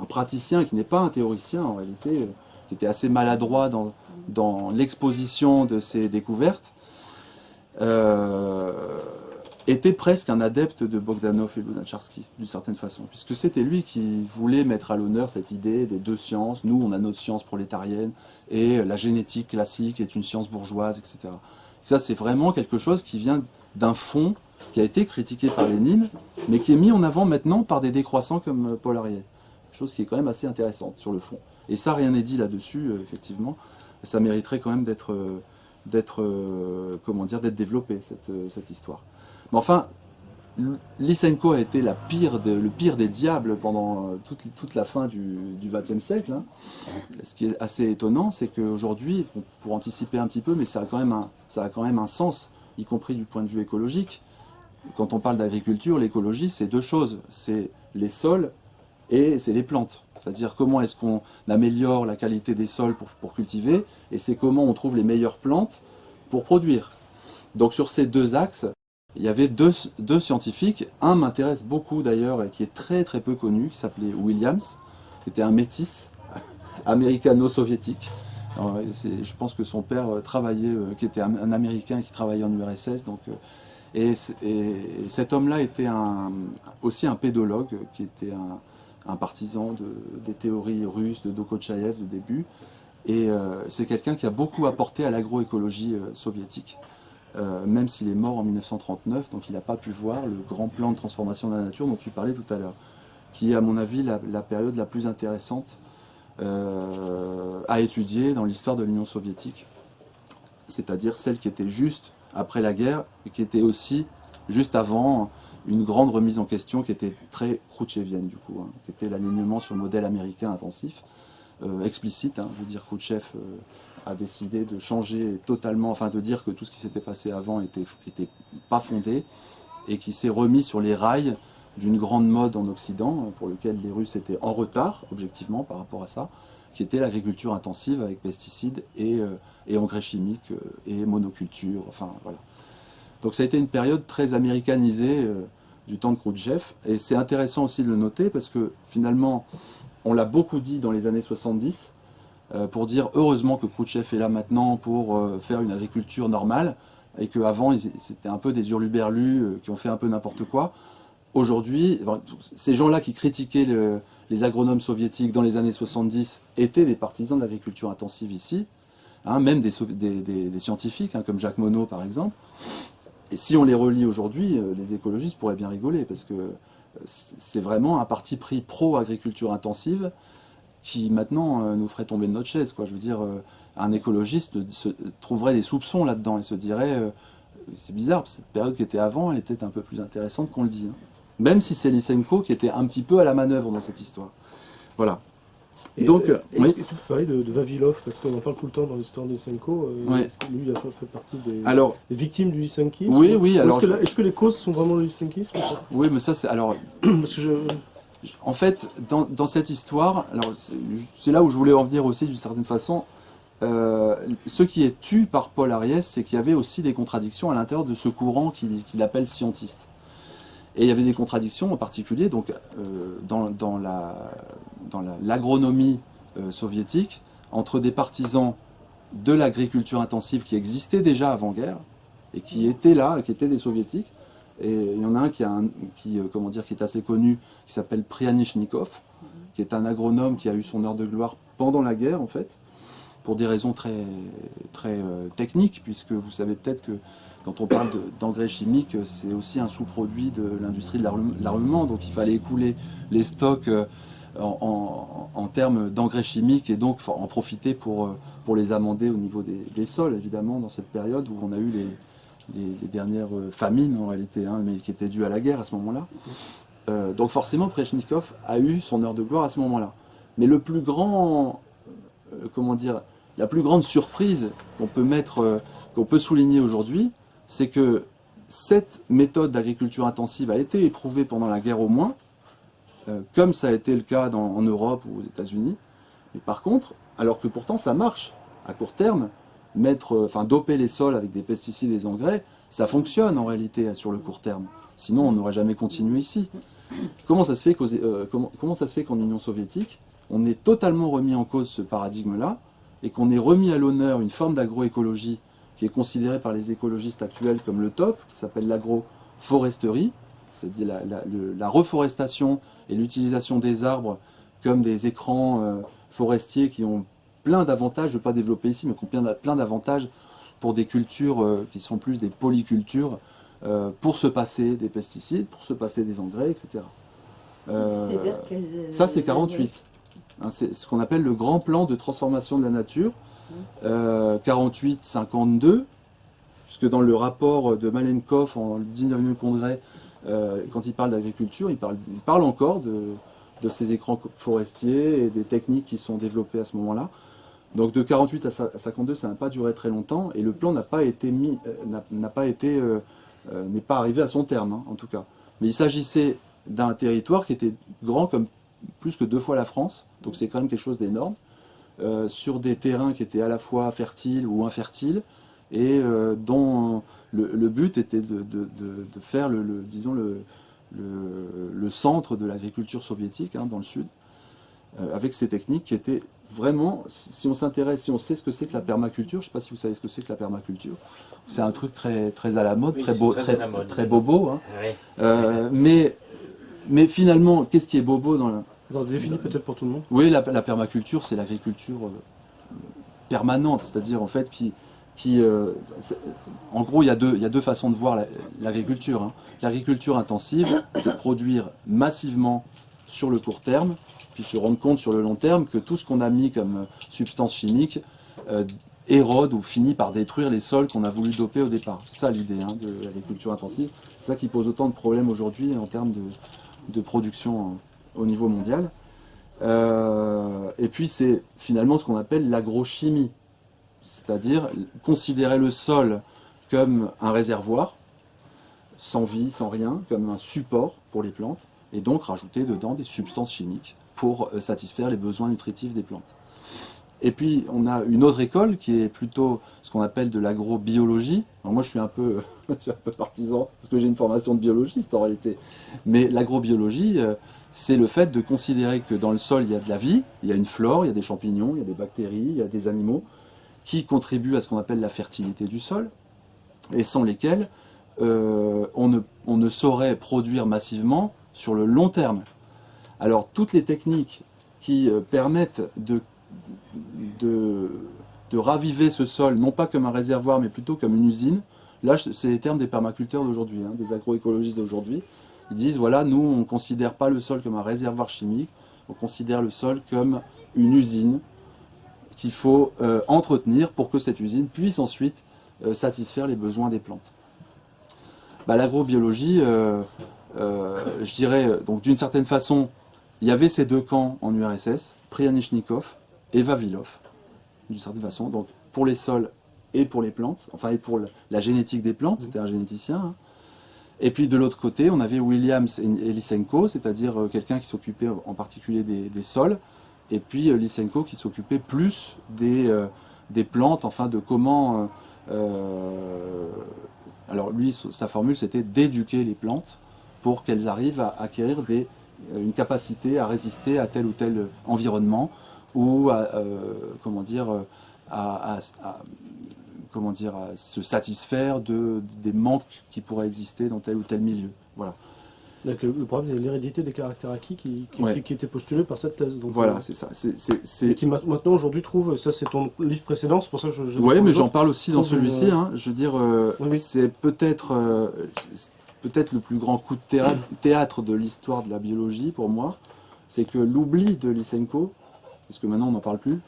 un praticien, qui n'est pas un théoricien en réalité, qui était assez maladroit dans l'exposition de ses découvertes, était presque un adepte de Bogdanov et Lunacharsky, d'une certaine façon, puisque c'était lui qui voulait mettre à l'honneur cette idée des deux sciences. Nous, on a notre science prolétarienne, et la génétique classique est une science bourgeoise, etc. Et ça, c'est vraiment quelque chose qui vient d'un fond qui a été critiqué par Lénine, mais qui est mis en avant maintenant par des décroissants comme Paul Ariès. Chose qui est quand même assez intéressante sur le fond. Et ça, rien n'est dit là-dessus, effectivement. Ça mériterait quand même d'être développé, cette histoire. Mais enfin, Lysenko a été le pire des diables pendant toute la fin du XXe siècle. Hein. Ce qui est assez étonnant, c'est qu'aujourd'hui, pour anticiper un petit peu, mais ça a quand même un sens, y compris du point de vue écologique. Quand on parle d'agriculture, l'écologie, c'est deux choses. C'est les sols et c'est les plantes. C'est-à-dire comment est-ce qu'on améliore la qualité des sols pour cultiver, et c'est comment on trouve les meilleures plantes pour produire. Donc sur ces deux axes, il y avait deux scientifiques. Un m'intéresse beaucoup d'ailleurs, et qui est très très peu connu, qui s'appelait Williams, qui était un métis américano-soviétique. Je pense que son père travaillait, qui était un Américain qui travaillait en URSS. Donc, et cet homme-là était aussi un pédologue, qui était un partisan des théories russes de Dokotchaïev au début. Et c'est quelqu'un qui a beaucoup apporté à l'agroécologie soviétique. Même s'il est mort en 1939, donc il n'a pas pu voir le grand plan de transformation de la nature dont tu parlais tout à l'heure, qui est à mon avis la période la plus intéressante à étudier dans l'histoire de l'Union soviétique, c'est-à-dire celle qui était juste après la guerre, et qui était aussi juste avant une grande remise en question qui était très khrouchtchevienne du coup, hein, qui était l'alignement sur le modèle américain intensif, explicite. Hein, je veux dire, Khrouchtchev a décidé de changer totalement, enfin de dire que tout ce qui s'était passé avant était pas fondé, et qui s'est remis sur les rails d'une grande mode en Occident, pour lequel les Russes étaient en retard, objectivement, par rapport à ça, qui était l'agriculture intensive avec pesticides et engrais chimiques et monoculture, enfin voilà. Donc ça a été une période très américanisée du temps de Khrouchtchev, et c'est intéressant aussi de le noter parce que finalement, on l'a beaucoup dit dans les années 70, pour dire heureusement que Khrouchtchev est là maintenant pour faire une agriculture normale, et qu'avant c'était un peu des hurluberlus qui ont fait un peu n'importe quoi. Aujourd'hui, ces gens-là qui critiquaient les agronomes soviétiques dans les années 70 étaient des partisans de l'agriculture intensive ici, hein, même des scientifiques, hein, comme Jacques Monod par exemple. Et si on les relie aujourd'hui, les écologistes pourraient bien rigoler, parce que c'est vraiment un parti pris pro-agriculture intensive qui maintenant nous ferait tomber de notre chaise, quoi. Je veux dire, un écologiste trouverait des soupçons là-dedans et se dirait c'est bizarre, cette période qui était avant, elle est peut-être un peu plus intéressante qu'on le dit. Hein. Même si c'est Lysenko qui était un petit peu à la manœuvre dans cette histoire. Voilà. Et donc, est-ce que tu peux parler de Vavilov, parce qu'on en parle tout le temps dans l'histoire de Lysenko. Est-ce que lui, il a fait partie des victimes du lysenkisme. Oui, oui. Alors, est-ce que les causes sont vraiment le lysenkisme? Oui, mais ça, c'est... Alors, parce que en fait, dans cette histoire, alors c'est là où je voulais en venir aussi d'une certaine façon, ce qui est tu par Paul Ariès, c'est qu'il y avait aussi des contradictions à l'intérieur de ce courant qu'il appelle scientiste. Et il y avait des contradictions, en particulier donc, dans l'agronomie soviétique, entre des partisans de l'agriculture intensive qui existait déjà avant-guerre, et qui étaient là, qui étaient des soviétiques. Et il y en a un qui est assez connu, qui s'appelle Prianichnikov, qui est un agronome qui a eu son heure de gloire pendant la guerre, en fait, pour des raisons très, très techniques, puisque vous savez peut-être que quand on parle d'engrais chimiques, c'est aussi un sous-produit de l'industrie de l'armement, donc il fallait écouler les stocks en termes d'engrais chimiques et donc en profiter pour les amender au niveau des sols, évidemment, dans cette période où on a eu les dernières famines, en réalité, hein, mais qui étaient dues à la guerre à ce moment-là. Donc forcément, Prianichnikov a eu son heure de gloire à ce moment-là. Mais le plus grand, la plus grande surprise qu'on peut souligner aujourd'hui, c'est que cette méthode d'agriculture intensive a été éprouvée pendant la guerre au moins, comme ça a été le cas en Europe ou aux États-Unis. Mais par contre, alors que pourtant ça marche à court terme, doper les sols avec des pesticides et des engrais, ça fonctionne en réalité sur le court terme. Sinon, on n'aurait jamais continué ici. Comment ça se fait qu'en Union soviétique, on ait totalement remis en cause ce paradigme-là et qu'on ait remis à l'honneur une forme d'agroécologie qui est considérée par les écologistes actuels comme le top, qui s'appelle l'agroforesterie, c'est-à-dire la reforestation et l'utilisation des arbres comme des écrans forestiers qui ont plein d'avantages, je ne vais pas développer ici, mais qui ont plein d'avantages pour des cultures qui sont plus des polycultures, pour se passer des pesticides, pour se passer des engrais, etc. Ça, c'est 48. Hein, c'est ce qu'on appelle le grand plan de transformation de la nature, 48-52, puisque dans le rapport de Malenkov en 19e congrès, quand il parle d'agriculture, il parle encore de ces écrans forestiers et des techniques qui sont développées à ce moment-là. Donc de 48 à 52, ça n'a pas duré très longtemps, et le plan n'est pas arrivé à son terme, hein, en tout cas. Mais il s'agissait d'un territoire qui était grand comme plus que 2 fois la France, donc c'est quand même quelque chose d'énorme, sur des terrains qui étaient à la fois fertiles ou infertiles, et dont le but était de faire le centre de l'agriculture soviétique, hein, dans le sud, avec ces techniques qui étaient vraiment, si on s'intéresse, si on sait ce que c'est que la permaculture, je ne sais pas si vous savez ce que c'est que la permaculture, c'est un truc très, très à la mode, Oui, très beau, très bobo, hein. Oui. Mais finalement, qu'est-ce qui est bobo dans la... Alors, défini peut-être pour tout le monde. Oui, la permaculture, c'est l'agriculture permanente, c'est-à-dire en fait en gros, il y a deux façons de voir l'agriculture, hein. L'agriculture intensive, c'est produire massivement sur le court terme, puis se rendre compte sur le long terme que tout ce qu'on a mis comme substances chimiques érode ou finit par détruire les sols qu'on a voulu doper au départ. C'est ça l'idée, hein, de l'agriculture intensive. C'est ça qui pose autant de problèmes aujourd'hui en termes de production au niveau mondial. Et puis c'est finalement ce qu'on appelle l'agrochimie, c'est-à-dire considérer le sol comme un réservoir, sans vie, sans rien, comme un support pour les plantes, et donc rajouter dedans des substances chimiques pour satisfaire les besoins nutritifs des plantes. Et puis on a une autre école qui est plutôt ce qu'on appelle de l'agrobiologie. Alors moi je suis un peu partisan, parce que j'ai une formation de biologiste en réalité, mais l'agrobiologie, c'est le fait de considérer que dans le sol il y a de la vie, il y a une flore, il y a des champignons, il y a des bactéries, il y a des animaux qui contribuent à ce qu'on appelle la fertilité du sol, et sans lesquels on ne saurait produire massivement sur le long terme. Alors toutes les techniques qui permettent de raviver ce sol, non pas comme un réservoir, mais plutôt comme une usine, là c'est les termes des permaculteurs d'aujourd'hui, hein, des agroécologistes d'aujourd'hui. Ils disent, voilà, nous on ne considère pas le sol comme un réservoir chimique, on considère le sol comme une usine qu'il faut entretenir pour que cette usine puisse ensuite satisfaire les besoins des plantes. L'agrobiologie, je dirais, donc d'une certaine façon, il y avait ces deux camps en URSS, Prianichnikov et Vavilov, d'une certaine façon, donc pour les sols et pour les plantes, enfin et pour la génétique des plantes, c'était un généticien, hein. Et puis de l'autre côté, on avait Williams et Lysenko, c'est-à-dire quelqu'un qui s'occupait en particulier des sols, et puis Lysenko qui s'occupait plus des plantes, enfin de comment... alors lui, sa formule, c'était d'éduquer les plantes pour qu'elles arrivent à acquérir une capacité à résister à tel ou tel environnement ou à se satisfaire des manques qui pourraient exister dans tel ou tel milieu. Voilà. Donc, le problème, c'est l'hérédité des caractères acquis qui Ouais. était postulée par cette thèse. Donc, Voilà, c'est ça. Et qui maintenant aujourd'hui trouve, ça c'est ton livre précédent, c'est pour ça que je Oui, mais j'en parle aussi dans trouve celui-ci. une- Hein. Je veux dire, Oui. c'est peut-être le plus grand coup de théâtre de l'histoire de la biologie pour moi. C'est que l'oubli de Lysenko, parce que maintenant on n'en parle plus,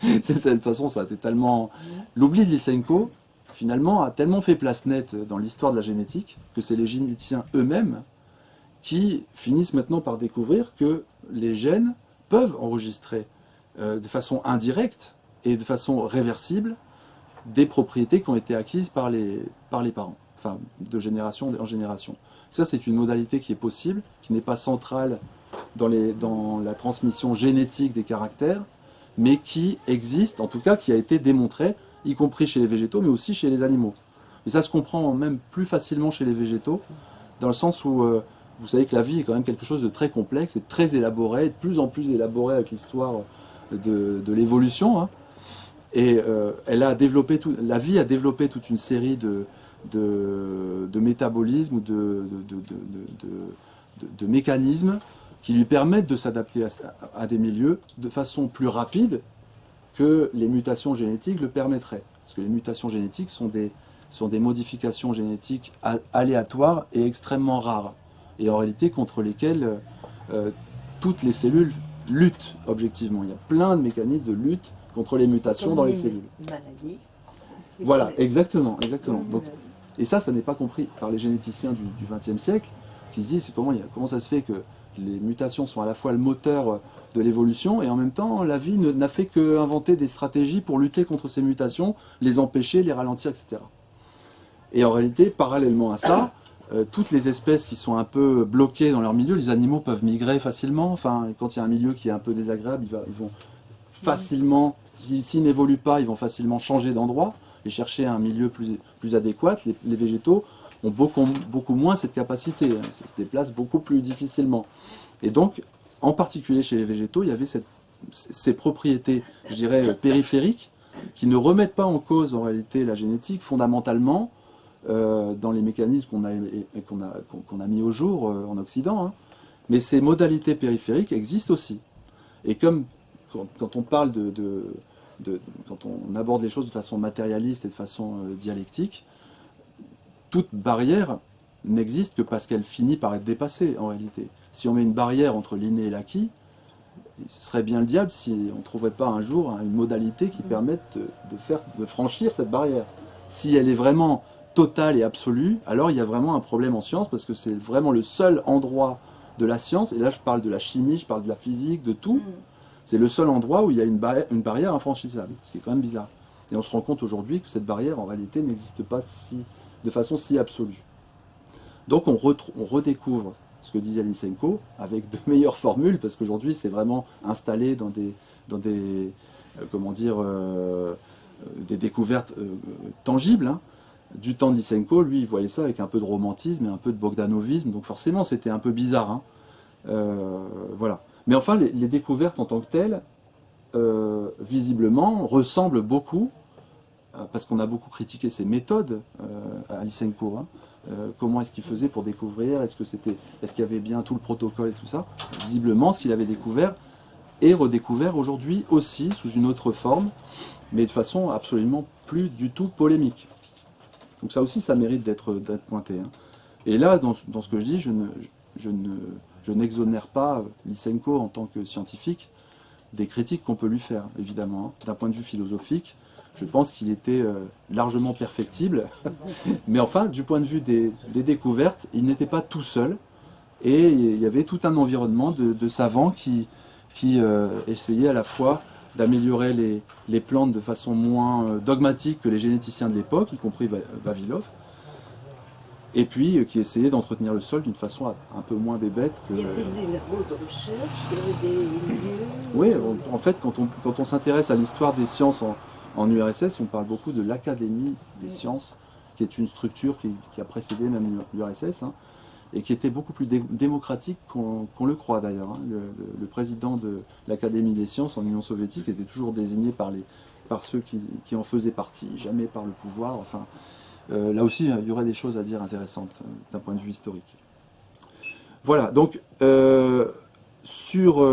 de toute façon ça a été tellement... L'oubli de Lysenko, finalement, a tellement fait place nette dans l'histoire de la génétique que c'est les généticiens eux-mêmes qui finissent maintenant par découvrir que les gènes peuvent enregistrer de façon indirecte et de façon réversible des propriétés qui ont été acquises par les parents, enfin de génération en génération. Ça, c'est une modalité qui est possible, qui n'est pas centrale dans la transmission génétique des caractères, mais qui existe, en tout cas qui a été démontrée, y compris chez les végétaux, mais aussi chez les animaux. Et ça se comprend même plus facilement chez les végétaux, dans le sens où vous savez que la vie est quand même quelque chose de très complexe et de très élaboré, de plus en plus élaboré avec l'histoire de l'évolution. Hein. Et la vie a développé toute une série de métabolismes ou de mécanismes qui lui permettent de s'adapter à des milieux de façon plus rapide que les mutations génétiques le permettraient. Parce que les mutations génétiques sont des modifications génétiques aléatoires et extrêmement rares. Et en réalité contre lesquelles toutes les cellules luttent objectivement. Il y a plein de mécanismes de lutte contre les mutations dans les cellules. Maladie. Voilà, exactement. Donc, et ça n'est pas compris par les généticiens du XXe siècle, qui se disent comment ça se fait que les mutations sont à la fois le moteur de l'évolution, et en même temps, la vie n'a fait qu'inventer des stratégies pour lutter contre ces mutations, les empêcher, les ralentir, etc. Et en réalité, parallèlement à ça, toutes les espèces qui sont un peu bloquées dans leur milieu, les animaux peuvent migrer facilement. Enfin, quand il y a un milieu qui est un peu désagréable, ils vont facilement, s'ils n'évoluent pas, ils vont facilement changer d'endroit et chercher un milieu plus adéquat. Les végétaux ont beaucoup moins cette capacité, hein. Ils se déplacent beaucoup plus difficilement. Et donc, en particulier chez les végétaux, il y avait ces propriétés, je dirais, périphériques, qui ne remettent pas en cause en réalité la génétique fondamentalement, dans les mécanismes qu'on a mis au jour en Occident, hein. Mais ces modalités périphériques existent aussi. Et comme quand on parle quand on aborde les choses de façon matérialiste et de façon dialectique, toute barrière n'existe que parce qu'elle finit par être dépassée en réalité. Si on met une barrière entre l'inné et l'acquis, ce serait bien le diable si on ne trouvait pas un jour une modalité qui permette de franchir cette barrière. Si elle est vraiment totale et absolue, alors il y a vraiment un problème en science, parce que c'est vraiment le seul endroit de la science, et là je parle de la chimie, je parle de la physique, de tout, c'est le seul endroit où il y a une barrière infranchissable, ce qui est quand même bizarre. Et on se rend compte aujourd'hui que cette barrière en réalité n'existe pas de façon si absolue. Donc on redécouvre ce que disait Lysenko avec de meilleures formules, parce qu'aujourd'hui c'est vraiment installé dans des découvertes tangibles, hein. Du temps de Lysenko, lui, il voyait ça avec un peu de romantisme et un peu de bogdanovisme, donc forcément c'était un peu bizarre, hein. Voilà. Mais enfin, les découvertes en tant que telles, visiblement, ressemblent beaucoup, parce qu'on a beaucoup critiqué ses méthodes à Lysenko, hein. Comment est-ce qu'il faisait pour découvrir, est-ce qu'il y avait bien tout le protocole et tout ça. Visiblement, ce qu'il avait découvert est redécouvert aujourd'hui aussi sous une autre forme, mais de façon absolument plus du tout polémique. Donc ça aussi, ça mérite d'être pointé, hein. Et là, dans ce que je dis, je n'exonère pas Lysenko en tant que scientifique des critiques qu'on peut lui faire, évidemment, hein. D'un point de vue philosophique, je pense qu'il était largement perfectible, mais enfin, du point de vue des découvertes, il n'était pas tout seul, et il y avait tout un environnement de savants qui essayaient à la fois d'améliorer les plantes de façon moins dogmatique que les généticiens de l'époque, y compris Vavilov, et puis qui essayaient d'entretenir le sol d'une façon un peu moins bébête que... Il y avait des labos de recherche, il y avait des lieux... Oui, en fait, quand on s'intéresse à l'histoire des sciences en URSS, on parle beaucoup de l'Académie des sciences, qui est une structure qui a précédé même l'URSS, hein. et qui était beaucoup plus démocratique qu'on le croit d'ailleurs. Hein. Le président de l'Académie des sciences en Union soviétique était toujours désigné par ceux qui en faisaient partie, jamais par le pouvoir. Enfin, là aussi, il y aurait des choses à dire intéressantes d'un point de vue historique. Voilà, donc sur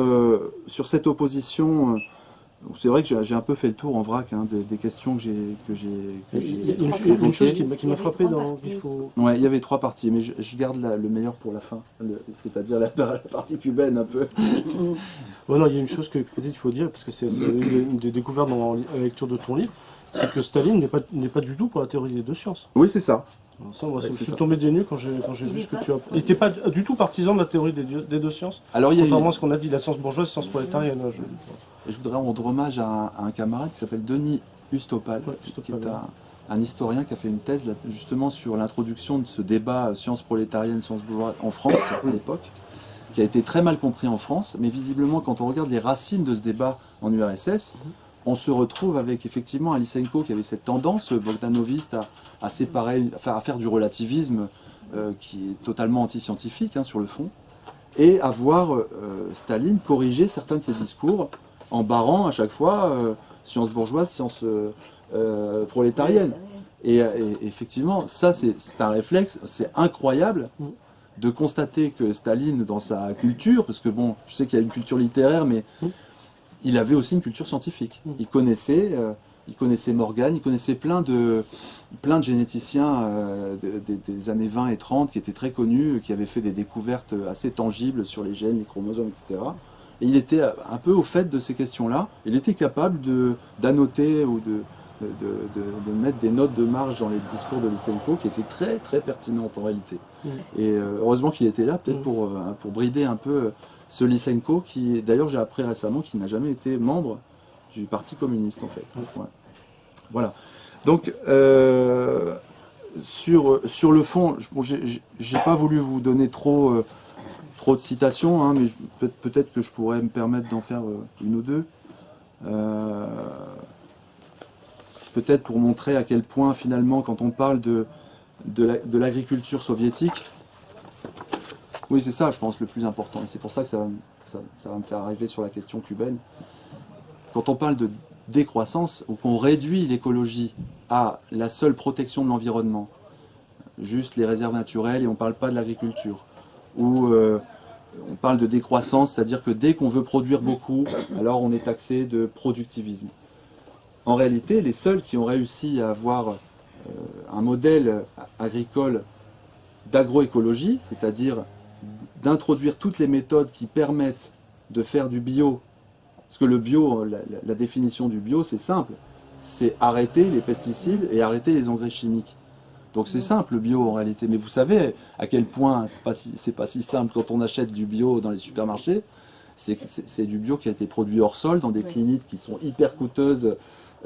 cette opposition, c'est vrai que j'ai un peu fait le tour en vrac hein, des questions que j'ai Il y a une chose qui m'a frappé dans... Ouais, il y avait 3 parties, mais je garde le meilleur pour la fin, c'est-à-dire la partie cubaine un peu. Bon, non, il y a une chose que peut-être il faut dire, parce que c'est une des découvertes dans la lecture de ton livre, c'est que Staline n'est pas du tout pour la théorie des 2 sciences. Oui, c'est ça. Ça, moi, je suis tombé des nues quand j'ai vu ce que tu as... Il n'était pas du tout partisan de la théorie des 2 sciences. Alors, contrairement à ce qu'on a dit, la science bourgeoise, la science prolétarienne. Je voudrais rendre hommage à un camarade qui s'appelle Denis Ustopal, qui est un historien qui a fait une thèse justement sur l'introduction de ce débat science prolétarienne, science bourgeoise en France à l'époque, qui a été très mal compris en France, mais visiblement quand on regarde les racines de ce débat en URSS, on se retrouve avec effectivement un Lysenko qui avait cette tendance bogdanoviste à séparer, à faire du relativisme qui est totalement anti-scientifique hein, sur le fond, et à voir Staline corriger certains de ses discours en barrant à chaque fois science bourgeoise, science prolétarienne. Et effectivement, ça c'est un réflexe, c'est incroyable de constater que Staline, dans sa culture, parce que bon, je sais qu'il y a une culture littéraire, mais il avait aussi une culture scientifique. Il connaissait Morgan, il connaissait plein de généticiens des années 20 et 30 qui étaient très connus, qui avaient fait des découvertes assez tangibles sur les gènes, les chromosomes, etc. Et il était un peu au fait de ces questions-là. Il était capable d'annoter ou de mettre des notes de marge dans les discours de Lysenko qui étaient très très pertinentes en réalité. Et heureusement qu'il était là, peut-être pour brider un peu ce Lysenko qui, d'ailleurs j'ai appris récemment, qu'il n'a jamais été membre du Parti communiste en fait. Ouais. Voilà. Donc sur le fond, j'ai pas voulu vous donner trop de citations, hein, mais peut-être que je pourrais me permettre d'en faire une ou deux. Peut-être pour montrer à quel point finalement quand on parle de l'agriculture soviétique, oui c'est ça je pense le plus important, et c'est pour ça que ça va me faire arriver sur la question cubaine. Quand on parle de décroissance, ou qu'on réduit l'écologie à la seule protection de l'environnement, juste les réserves naturelles et on ne parle pas de l'agriculture, ou on parle de décroissance, c'est-à-dire que dès qu'on veut produire beaucoup, alors on est taxé de productivisme. En réalité, les seuls qui ont réussi à avoir un modèle agricole d'agroécologie, c'est-à-dire d'introduire toutes les méthodes qui permettent de faire du bio, parce que le bio, la définition du bio, c'est simple, c'est arrêter les pesticides et arrêter les engrais chimiques. Donc c'est simple le bio en réalité, mais vous savez à quel point c'est pas si simple quand on achète du bio dans les supermarchés. C'est du bio qui a été produit hors sol dans des cliniques qui sont hyper coûteuses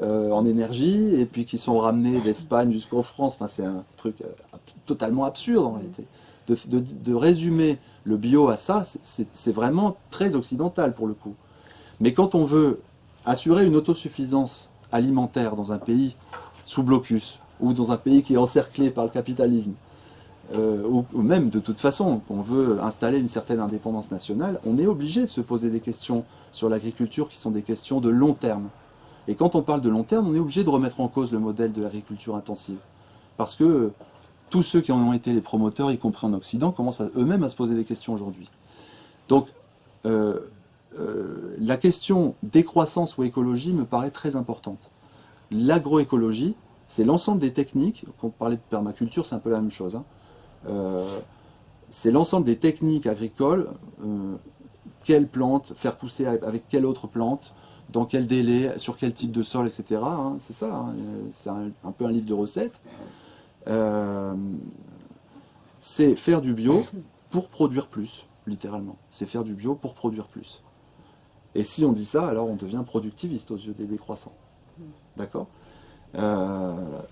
en énergie et puis qui sont ramenées d'Espagne jusqu'en France. Enfin c'est un truc totalement absurde en réalité. De résumer le bio à ça, c'est vraiment très occidental pour le coup. Mais quand on veut assurer une autosuffisance alimentaire dans un pays sous blocus, ou dans un pays qui est encerclé par le capitalisme, ou même de toute façon, qu'on veut installer une certaine indépendance nationale, on est obligé de se poser des questions sur l'agriculture qui sont des questions de long terme. Et quand on parle de long terme, on est obligé de remettre en cause le modèle de l'agriculture intensive. Parce que tous ceux qui en ont été les promoteurs, y compris en Occident, commencent eux-mêmes à se poser des questions aujourd'hui. Donc, la question décroissance ou écologie me paraît très importante. L'agroécologie, c'est l'ensemble des techniques, quand on parlait de permaculture, c'est un peu la même chose, hein. C'est l'ensemble des techniques agricoles, quelle plante, faire pousser avec quelle autre plante, dans quel délai, sur quel type de sol, etc. Hein, c'est ça, hein, c'est un peu un livre de recettes. C'est faire du bio pour produire plus, littéralement. C'est faire du bio pour produire plus. Et si on dit ça, alors on devient productiviste aux yeux des décroissants. D'accord ?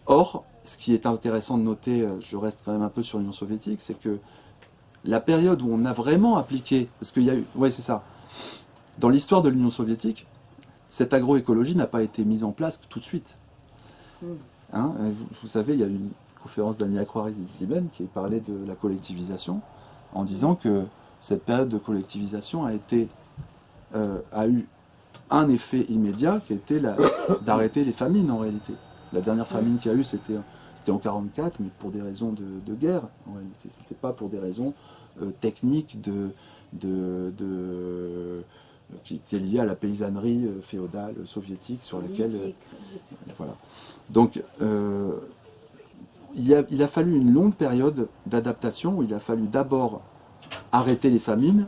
Or, ce qui est intéressant de noter, je reste quand même un peu sur l'Union soviétique, c'est que la période où on a vraiment appliqué, parce qu'il y a eu, ouais c'est ça, dans l'histoire de l'Union soviétique, cette agroécologie n'a pas été mise en place tout de suite. Hein, vous savez, il y a eu une conférence d'Ania Croiris ici même qui parlait de la collectivisation. en disant que cette période de collectivisation a eu un effet immédiat qui était d'arrêter les famines en réalité. La dernière famine qu'il y a eu, c'était en 1944, mais pour des raisons de guerre en réalité. C'était pas pour des raisons techniques qui étaient liées à la paysannerie féodale soviétique sur laquelle... voilà. Donc, il a fallu une longue période d'adaptation où il a fallu d'abord arrêter les famines,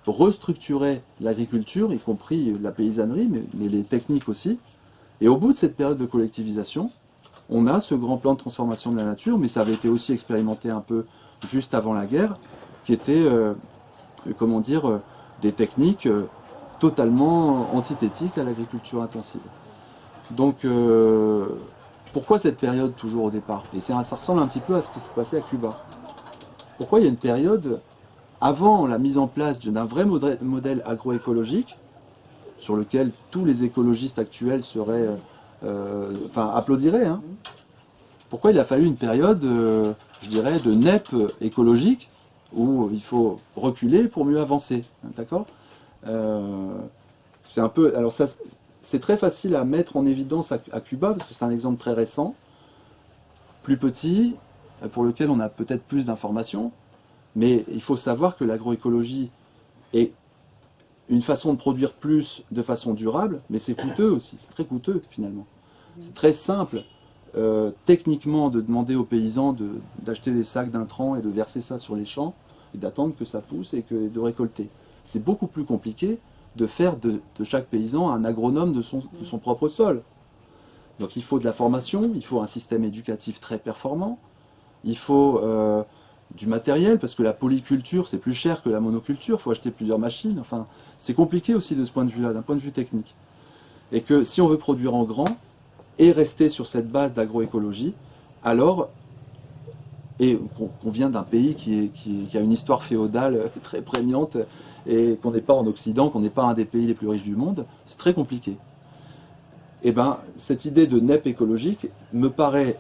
restructurer l'agriculture, y compris la paysannerie, mais les techniques aussi. Et au bout de cette période de collectivisation, on a ce grand plan de transformation de la nature, mais ça avait été aussi expérimenté un peu juste avant la guerre, qui était, comment dire, des techniques totalement antithétiques à l'agriculture intensive. Donc, pourquoi cette période toujours au départ? Et ça ressemble un petit peu à ce qui s'est passé à Cuba. Pourquoi il y a une période avant la mise en place d'un vrai modèle agroécologique, sur lequel tous les écologistes actuels seraient, applaudiraient, hein. Pourquoi il a fallu une période, je dirais, de NEP écologique, où il faut reculer pour mieux avancer, d'accord? C'est un peu, alors ça, c'est très facile à mettre en évidence à Cuba, parce que c'est un exemple très récent, plus petit, pour lequel on a peut-être plus d'informations, mais il faut savoir que l'agroécologie est une façon de produire plus de façon durable, mais c'est coûteux aussi, c'est très coûteux finalement. C'est très simple, techniquement, de demander aux paysans d'acheter des sacs d'intrants et de verser ça sur les champs, et d'attendre que ça pousse et de récolter. C'est beaucoup plus compliqué de faire de chaque paysan un agronome de son propre sol. Donc il faut de la formation, il faut un système éducatif très performant, il faut du matériel, parce que la polyculture c'est plus cher que la monoculture, il faut acheter plusieurs machines, enfin c'est compliqué aussi de ce point de vue-là, d'un point de vue technique. Et que si on veut produire en grand et rester sur cette base d'agroécologie, alors, et qu'on vient d'un pays qui a une histoire féodale très prégnante, et qu'on n'est pas en Occident, qu'on n'est pas un des pays les plus riches du monde, c'est très compliqué. Et bien, cette idée de NEP écologique me paraît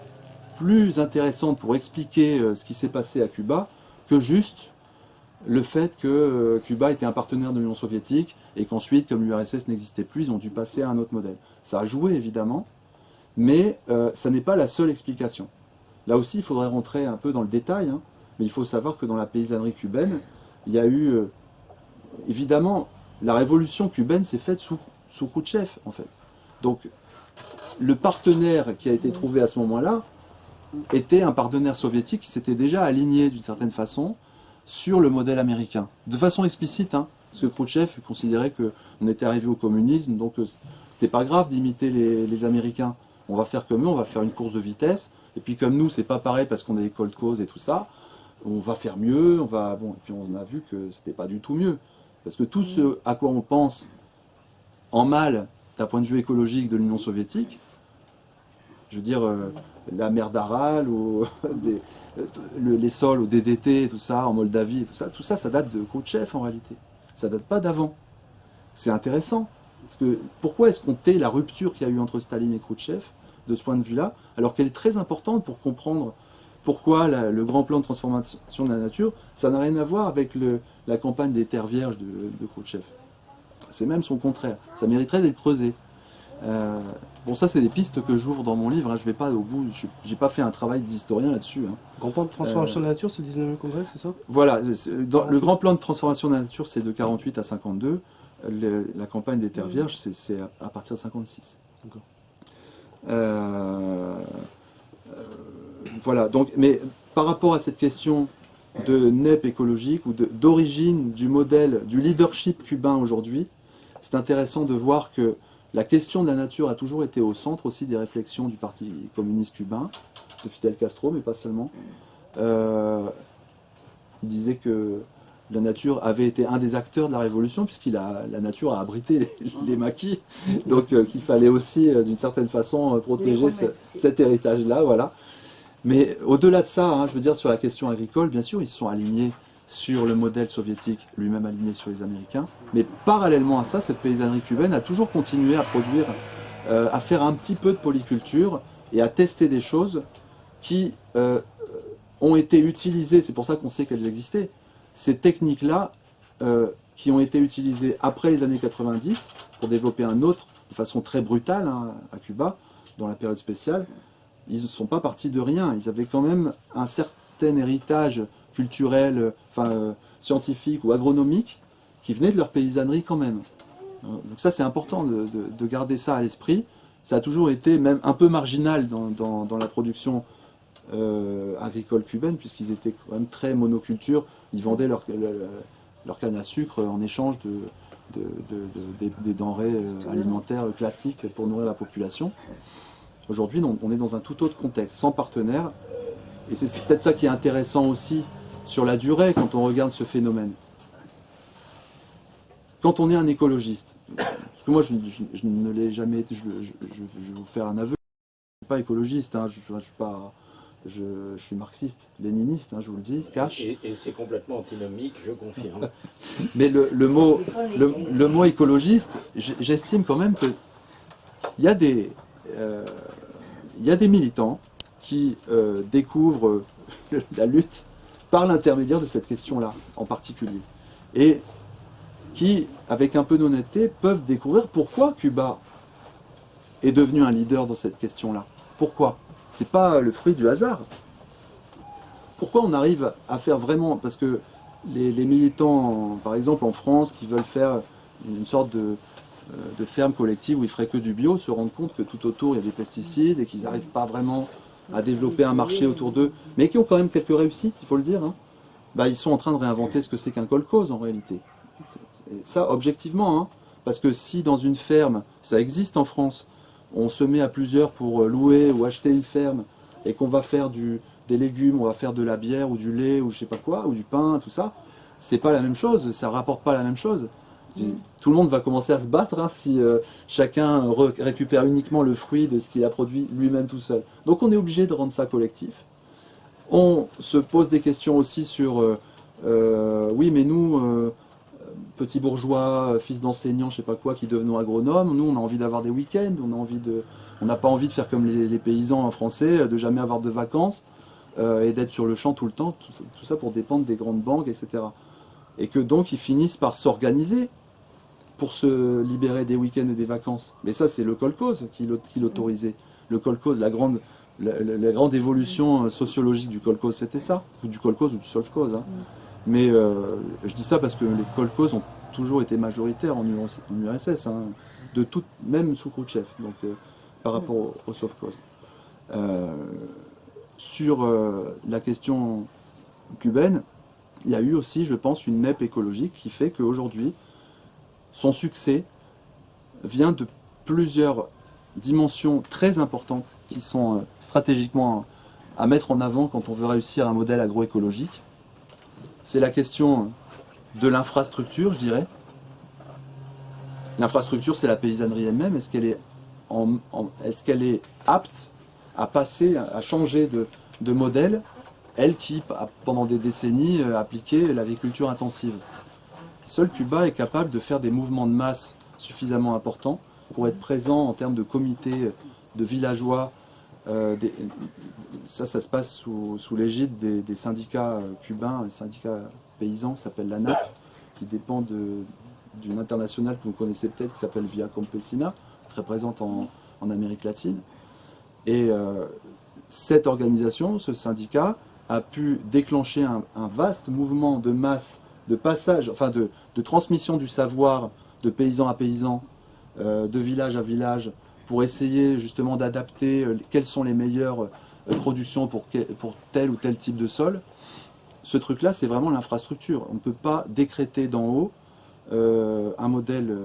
plus intéressante pour expliquer ce qui s'est passé à Cuba que juste le fait que Cuba était un partenaire de l'Union soviétique et qu'ensuite, comme l'URSS n'existait plus, ils ont dû passer à un autre modèle. Ça a joué évidemment, mais ça n'est pas la seule explication. Là aussi, il faudrait rentrer un peu dans le détail, hein, mais il faut savoir que dans la paysannerie cubaine, il y a eu... évidemment, la révolution cubaine s'est faite sous Khrouchtchev, en fait. Donc, le partenaire qui a été trouvé à ce moment-là était un partenaire soviétique qui s'était déjà aligné d'une certaine façon sur le modèle américain. De façon explicite, hein, parce que Khrouchtchev considérait qu'on était arrivé au communisme, donc c'était pas grave d'imiter les Américains. On va faire comme eux, on va faire une course de vitesse, et puis comme nous, c'est pas pareil parce qu'on a des kolkhozes et tout ça, on va faire mieux, et puis on a vu que c'était pas du tout mieux. Parce que tout ce à quoi on pense en mal, d'un point de vue écologique de l'Union soviétique, je veux dire, la mer d'Aral, ou les sols au DDT, tout ça, en Moldavie, tout ça, ça date de Khrouchtchev en réalité. Ça date pas d'avant. C'est intéressant. Parce que pourquoi est-ce qu'on tait la rupture qu'il y a eu entre Staline et Khrouchtchev, de ce point de vue-là, alors qu'elle est très importante pour comprendre pourquoi le grand plan de transformation de la nature, ça n'a rien à voir avec la campagne des terres vierges de Khrouchtchev. C'est même son contraire. Ça mériterait d'être creusé. Bon, ça, c'est des pistes que j'ouvre dans mon livre. Hein. Je vais pas au bout. J'ai pas fait un travail d'historien là-dessus. Hein. Grand plan de transformation de la nature, c'est le 19e congrès, c'est ça? Voilà. Le grand plan de transformation de la nature, c'est de 48 à 52. La campagne des terres vierges, c'est à partir de 56. D'accord. Voilà. Donc, mais par rapport à cette question de NEP écologique ou d'origine du modèle, du leadership cubain aujourd'hui, c'est intéressant de voir que la question de la nature a toujours été au centre aussi des réflexions du Parti communiste cubain, de Fidel Castro, mais pas seulement. Il disait que la nature avait été un des acteurs de la révolution, la nature a abrité les maquis, donc qu'il fallait aussi, d'une certaine façon, protéger cet héritage-là, voilà. Mais au-delà de ça, hein, je veux dire, sur la question agricole, bien sûr, ils se sont alignés sur le modèle soviétique, lui-même aligné sur les Américains. Mais parallèlement à ça, cette paysannerie cubaine a toujours continué à produire, à faire un petit peu de polyculture et à tester des choses qui ont été utilisées, c'est pour ça qu'on sait qu'elles existaient, ces techniques-là qui ont été utilisées après les années 90 pour développer un autre, de façon très brutale hein, à Cuba, dans la période spéciale, ils ne sont pas partis de rien. Ils avaient quand même un certain héritage culturel, scientifique ou agronomique, qui venait de leur paysannerie quand même. Donc ça c'est important de garder ça à l'esprit. Ça a toujours été même un peu marginal dans la production agricole cubaine, puisqu'ils étaient quand même très monoculture. Ils vendaient leur canne à sucre en échange des denrées alimentaires classiques pour nourrir la population. Aujourd'hui, on est dans un tout autre contexte, sans partenaire. Et c'est peut-être ça qui est intéressant aussi sur la durée quand on regarde ce phénomène. Quand on est un écologiste, parce que moi je ne l'ai jamais été, je vais vous faire un aveu, je ne suis pas écologiste, hein, je suis marxiste, léniniste, hein, je vous le dis, cash. Et c'est complètement antinomique, je confirme. Mais le mot écologiste, j'estime quand même que il y a des militants qui découvrent la lutte par l'intermédiaire de cette question-là, en particulier. Et qui, avec un peu d'honnêteté, peuvent découvrir pourquoi Cuba est devenu un leader dans cette question-là. Pourquoi? C'est pas le fruit du hasard. Pourquoi on arrive à faire vraiment... Parce que les militants, par exemple en France, qui veulent faire une sorte de ferme collective où ils feraient que du bio, se rendent compte que tout autour il y a des pesticides et qu'ils n'arrivent pas vraiment à développer un marché autour d'eux, mais qui ont quand même quelques réussites, il faut le dire. Hein. Bah, ils sont en train de réinventer ce que c'est qu'un kolkhoz en réalité. Ça, objectivement, hein, parce que si dans une ferme, ça existe en France, on se met à plusieurs pour louer ou acheter une ferme, et qu'on va faire des légumes, on va faire de la bière ou du lait ou je sais pas quoi, ou du pain, tout ça, c'est pas la même chose, ça rapporte pas la même chose. Tout le monde va commencer à se battre hein, si chacun récupère uniquement le fruit de ce qu'il a produit lui-même tout seul. Donc on est obligé de rendre ça collectif. On se pose des questions aussi sur oui mais nous petits bourgeois, fils d'enseignants, je sais pas quoi, qui devenons agronomes, nous on a envie d'avoir des week-ends, on n'a pas envie de faire comme les paysans français, de jamais avoir de vacances et d'être sur le champ tout le temps, tout ça pour dépendre des grandes banques, etc. Et que donc ils finissent par s'organiser pour se libérer des week-ends et des vacances. Mais ça c'est le kolkhoz qui l'autorisait. Le kolkhoz, la grande évolution sociologique du kolkhoz, c'était ça, ou du kolkhoz ou du sovkhoz. Hein. Mais je dis ça parce que les kolkhozes ont toujours été majoritaires en URSS, hein, même sous Khrouchtchev, donc par rapport au sovkhoz. Sur la question cubaine, il y a eu aussi, je pense, une nappe écologique qui fait qu'aujourd'hui, son succès vient de plusieurs dimensions très importantes qui sont stratégiquement à mettre en avant quand on veut réussir un modèle agroécologique. C'est la question de l'infrastructure, je dirais. L'infrastructure, c'est la paysannerie elle-même. Est-ce qu'elle est apte à passer, à changer de modèle, elle qui, pendant des décennies, a appliqué l'agriculture intensive. Seul Cuba est capable de faire des mouvements de masse suffisamment importants pour être présent en termes de comités, de villageois. Ça se passe sous l'égide des syndicats cubains, les syndicats paysans qui s'appellent l'ANAP, qui dépend d'une internationale que vous connaissez peut-être, qui s'appelle Via Campesina, très présente en Amérique latine. Et cette organisation, ce syndicat, a pu déclencher un vaste mouvement de masse, de passage, enfin de transmission du savoir de paysan à paysan, de village à village, pour essayer justement d'adapter quelles sont les meilleures productions pour tel ou tel type de sol. Ce truc-là, c'est vraiment l'infrastructure. On ne peut pas décréter d'en haut un modèle,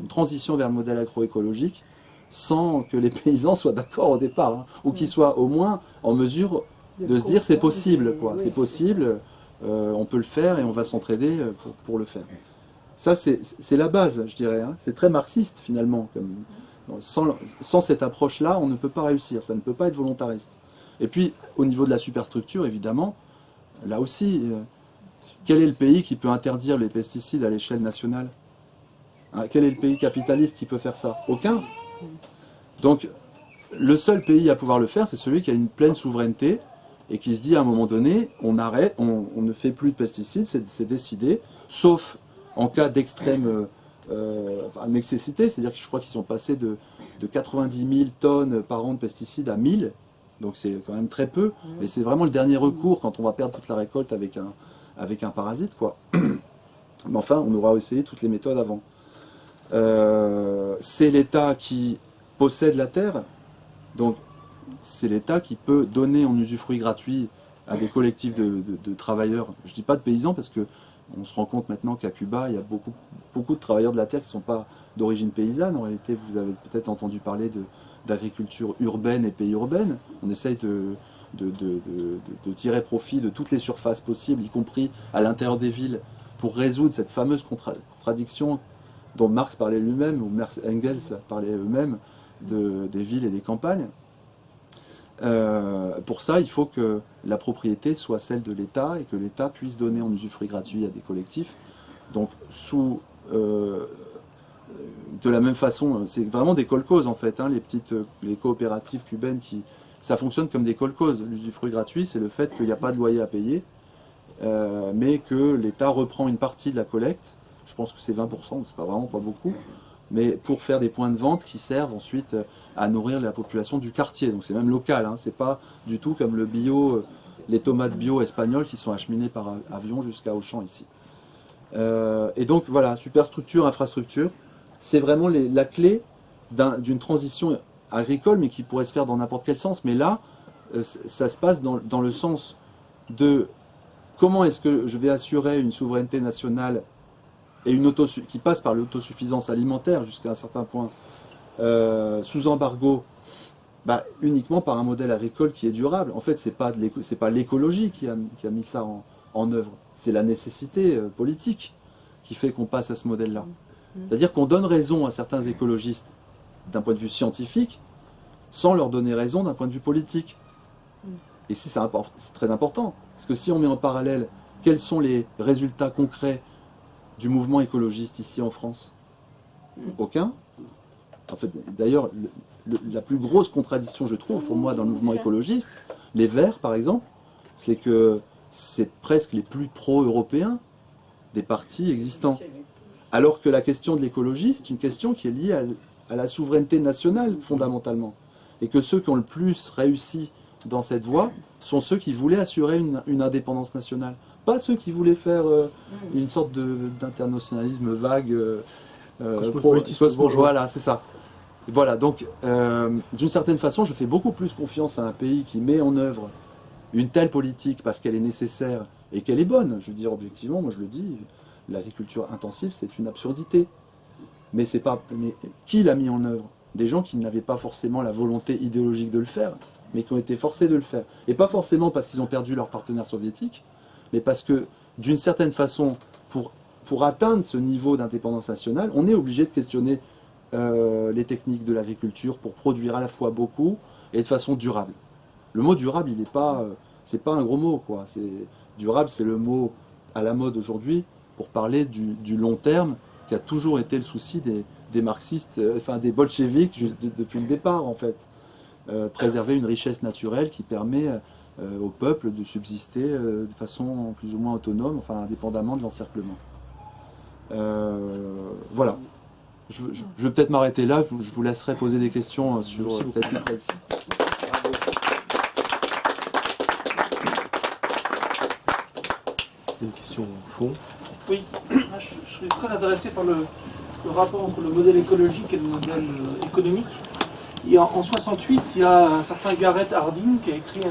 une transition vers le modèle agroécologique sans que les paysans soient d'accord au départ, hein, ou qu'ils soient au moins en mesure de se dire c'est possible, quoi. C'est possible, on peut le faire et on va s'entraider pour le faire. Ça, c'est la base, je dirais. Hein. C'est très marxiste, finalement. Sans cette approche-là, on ne peut pas réussir. Ça ne peut pas être volontariste. Et puis, au niveau de la superstructure, évidemment, là aussi, quel est le pays qui peut interdire les pesticides à l'échelle nationale? Hein, quel est le pays capitaliste qui peut faire ça? Aucun. Donc, le seul pays à pouvoir le faire, c'est celui qui a une pleine souveraineté et qui se dit à un moment donné, on arrête, on ne fait plus de pesticides, c'est décidé, sauf en cas d'extrême nécessité, c'est-à-dire que je crois qu'ils sont passés de 90 000 tonnes par an de pesticides à 1000, donc c'est quand même très peu, et c'est vraiment le dernier recours quand on va perdre toute la récolte avec un parasite, quoi. Mais enfin, on aura essayé toutes les méthodes avant. C'est l'État qui possède la terre, donc c'est l'État qui peut donner en usufruit gratuit à des collectifs de travailleurs. Je ne dis pas de paysans parce que on se rend compte maintenant qu'à Cuba, il y a beaucoup de travailleurs de la terre qui ne sont pas d'origine paysanne. En réalité, vous avez peut-être entendu parler d'agriculture urbaine et périurbaine. On essaye de tirer profit de toutes les surfaces possibles, y compris à l'intérieur des villes, pour résoudre cette fameuse contradiction dont Marx parlait lui-même, ou Marx et Engels parlaient eux-mêmes, des villes et des campagnes. Pour ça, il faut que la propriété soit celle de l'État et que l'État puisse donner en usufruit gratuit à des collectifs. Donc, de la même façon, c'est vraiment des kolkhozes en fait, hein, les coopératives cubaines ça fonctionne comme des kolkhozes. L'usufruit gratuit, c'est le fait qu'il n'y a pas de loyer à payer, mais que l'État reprend une partie de la collecte. Je pense que c'est 20%, c'est vraiment pas beaucoup, mais pour faire des points de vente qui servent ensuite à nourrir la population du quartier. Donc c'est même local, hein, c'est pas du tout comme le bio, les tomates bio espagnoles qui sont acheminées par avion jusqu'à Auchan ici. Et donc voilà, superstructure, infrastructure, c'est vraiment la clé d'une transition agricole, mais qui pourrait se faire dans n'importe quel sens. Mais là, ça se passe dans le sens de comment est-ce que je vais assurer une souveraineté nationale et qui passe par l'autosuffisance alimentaire jusqu'à un certain point, sous embargo, uniquement par un modèle agricole qui est durable. En fait, c'est pas l'écologie qui a mis ça en œuvre, c'est la nécessité politique qui fait qu'on passe à ce modèle-là. C'est-à-dire qu'on donne raison à certains écologistes d'un point de vue scientifique, sans leur donner raison d'un point de vue politique. Et c'est très important, parce que si on met en parallèle quels sont les résultats concrets du mouvement écologiste ici en France, aucun. En fait, d'ailleurs, la plus grosse contradiction, je trouve, pour moi, dans le mouvement écologiste, les Verts, par exemple, c'est que c'est presque les plus pro-européens des partis existants. Alors que la question de l'écologie, c'est une question qui est liée à la souveraineté nationale, fondamentalement. Et que ceux qui ont le plus réussi dans cette voie sont ceux qui voulaient assurer une indépendance nationale. Pas ceux qui voulaient faire une sorte d'internationalisme vague, voilà, c'est ça. Voilà, donc, d'une certaine façon, je fais beaucoup plus confiance à un pays qui met en œuvre une telle politique parce qu'elle est nécessaire et qu'elle est bonne. Je veux dire, objectivement, moi je le dis, l'agriculture intensive, c'est une absurdité. Mais qui l'a mis en œuvre? Des gens qui n'avaient pas forcément la volonté idéologique de le faire, mais qui ont été forcés de le faire. Et pas forcément parce qu'ils ont perdu leur partenaire soviétique, mais parce que, d'une certaine façon, pour atteindre ce niveau d'indépendance nationale, on est obligé de questionner les techniques de l'agriculture pour produire à la fois beaucoup et de façon durable. Le mot durable, c'est pas un gros mot, quoi. Durable, c'est le mot à la mode aujourd'hui pour parler du long terme, qui a toujours été le souci des marxistes, des bolcheviks depuis le départ, en fait. Préserver une richesse naturelle qui permet au peuple de subsister de façon plus ou moins autonome, indépendamment de l'encerclement. Voilà. Je vais peut-être m'arrêter là, je vous laisserai poser des questions sur peut-être plus précis. Une question au fond. Oui, je suis très intéressé par le rapport entre le modèle écologique et le modèle économique. Et en 68, il y a un certain Garrett Hardin qui a écrit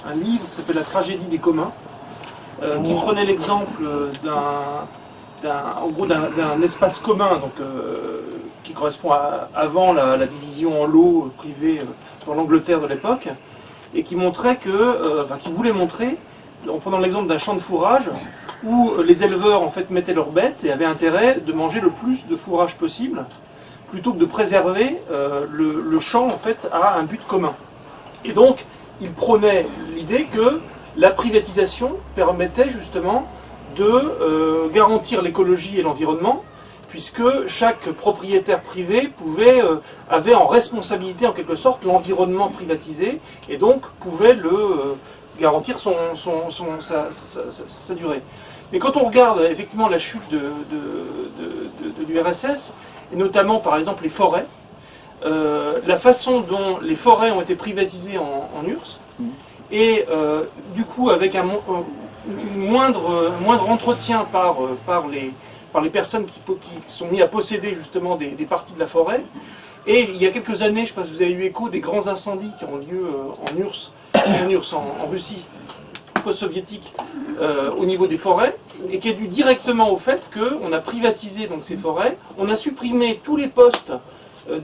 un livre qui s'appelle La tragédie des communs, qui prenait l'exemple d'un espace commun, donc, qui correspond avant la division en lots privés dans l'Angleterre de l'époque, et qui montrait qui voulait montrer, en prenant l'exemple d'un champ de fourrage, où les éleveurs en fait mettaient leurs bêtes et avaient intérêt de manger le plus de fourrage possible, plutôt que de préserver le champ en fait à un but commun. Et donc, il prônait l'idée que la privatisation permettait justement de garantir l'écologie et l'environnement, puisque chaque propriétaire privé avait en responsabilité en quelque sorte l'environnement privatisé, et donc pouvait garantir sa durée. Mais quand on regarde effectivement la chute de l'URSS, et notamment par exemple les forêts, la façon dont les forêts ont été privatisées en URSS, et du coup avec un moindre entretien par les personnes qui sont mises à posséder justement des parties de la forêt. Et il y a quelques années, je ne sais pas si vous avez eu écho, des grands incendies qui ont lieu en Russie post-soviétique au niveau des forêts, et qui est dû directement au fait qu'on a privatisé donc, ces forêts, on a supprimé tous les postes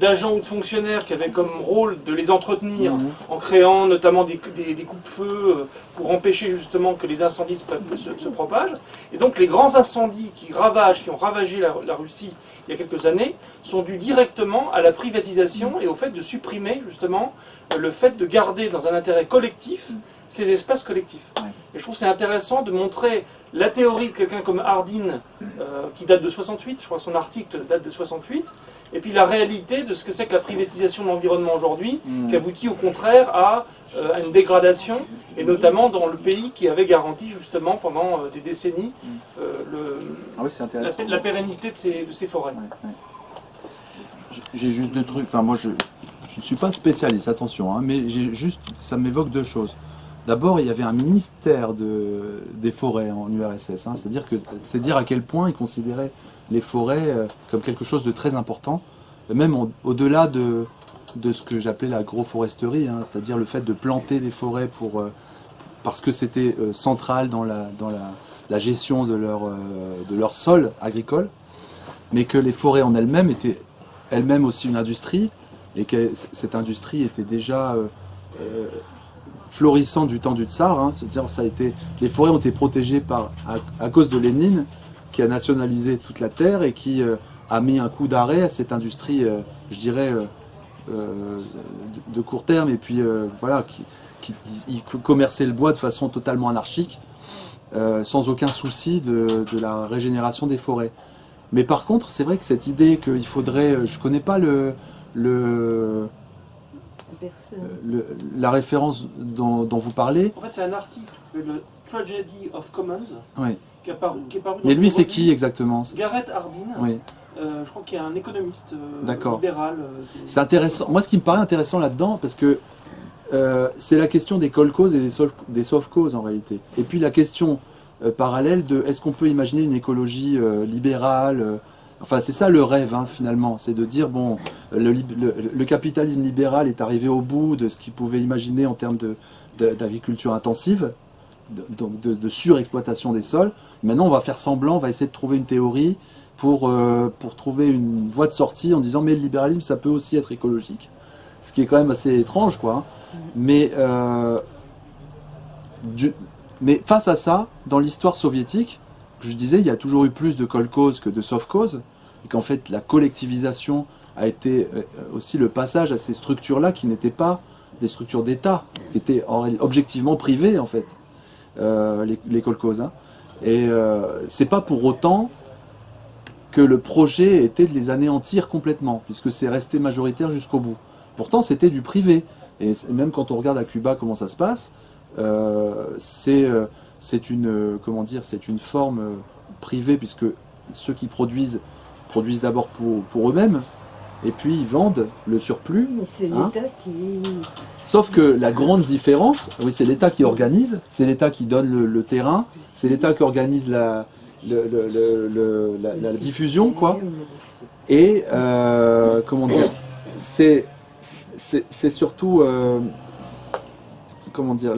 d'agents ou de fonctionnaires qui avaient comme rôle de les entretenir en créant notamment des coupe-feux pour empêcher justement que les incendies se propagent. Et donc les grands incendies qui ont ravagé la Russie il y a quelques années sont dus directement à la privatisation et au fait de supprimer justement le fait de garder dans un intérêt collectif ces espaces collectifs. Et je trouve que c'est intéressant de montrer la théorie de quelqu'un comme Hardin, qui date de 68, je crois que son article date de 68, et puis la réalité de ce que c'est que la privatisation de l'environnement aujourd'hui, qui aboutit au contraire à une dégradation, et notamment dans le pays qui avait garanti justement pendant des décennies la pérennité de ces forêts. J'ai juste deux trucs, enfin moi je ne suis pas spécialiste, attention, hein, mais ça m'évoque deux choses. D'abord, il y avait un ministère des forêts en URSS, hein, c'est-à-dire que c'est dire à quel point ils considéraient les forêts comme quelque chose de très important, même au-delà de ce que j'appelais l'agroforesterie, hein, c'est-à-dire le fait de planter les forêts parce que c'était central dans la gestion de leur sol agricole, mais que les forêts en elles-mêmes étaient elles-mêmes aussi une industrie, et que cette industrie était déjà florissant du temps du tsar, hein, c'est-à-dire les forêts ont été protégées à cause de Lénine, qui a nationalisé toute la terre et qui a mis un coup d'arrêt à cette industrie, je dirais, de court terme, et puis voilà, qui commerçait le bois de façon totalement anarchique, sans aucun souci de la régénération des forêts. Mais par contre, c'est vrai que cette idée qu'il faudrait, je ne connais pas la référence dont vous parlez. En fait, c'est un article qui s'appelle le Tragedy of Commons, Oui. qui est paru Mais lui, c'est qui exactement? Gareth Hardin. Oui. Je crois qu'il y a un économiste D'accord. libéral. C'est intéressant. Moi, ce qui me paraît intéressant là-dedans, parce que c'est la question des cold causes et des soft causes en réalité. Et puis la question parallèle de est-ce qu'on peut imaginer une écologie libérale enfin, c'est ça le rêve, hein, finalement. C'est de dire, bon, le capitalisme libéral est arrivé au bout de ce qu'il pouvait imaginer en termes d'agriculture intensive, de surexploitation des sols. Maintenant, on va faire semblant, on va essayer de trouver une théorie pour trouver une voie de sortie en disant, mais le libéralisme, ça peut aussi être écologique. Ce qui est quand même assez étrange, quoi. Mais face à ça, dans l'histoire soviétique, je disais, il y a toujours eu plus de cold cause que de soft cause, et qu'en fait la collectivisation a été aussi le passage à ces structures-là qui n'étaient pas des structures d'État, qui étaient objectivement privées en fait, les cold causes. Hein. Et c'est pas pour autant que le projet était de les anéantir complètement, puisque c'est resté majoritaire jusqu'au bout. Pourtant c'était du privé, et même quand on regarde à Cuba comment ça se passe, c'est une forme privée, puisque ceux qui produisent d'abord pour eux-mêmes, et puis ils vendent le surplus. Mais c'est hein. l'État qui... Sauf que la grande différence, oui, c'est l'État qui organise, c'est l'État qui donne le terrain, c'est l'État qui organise la diffusion, quoi. Et comment dire, c'est surtout comment dire,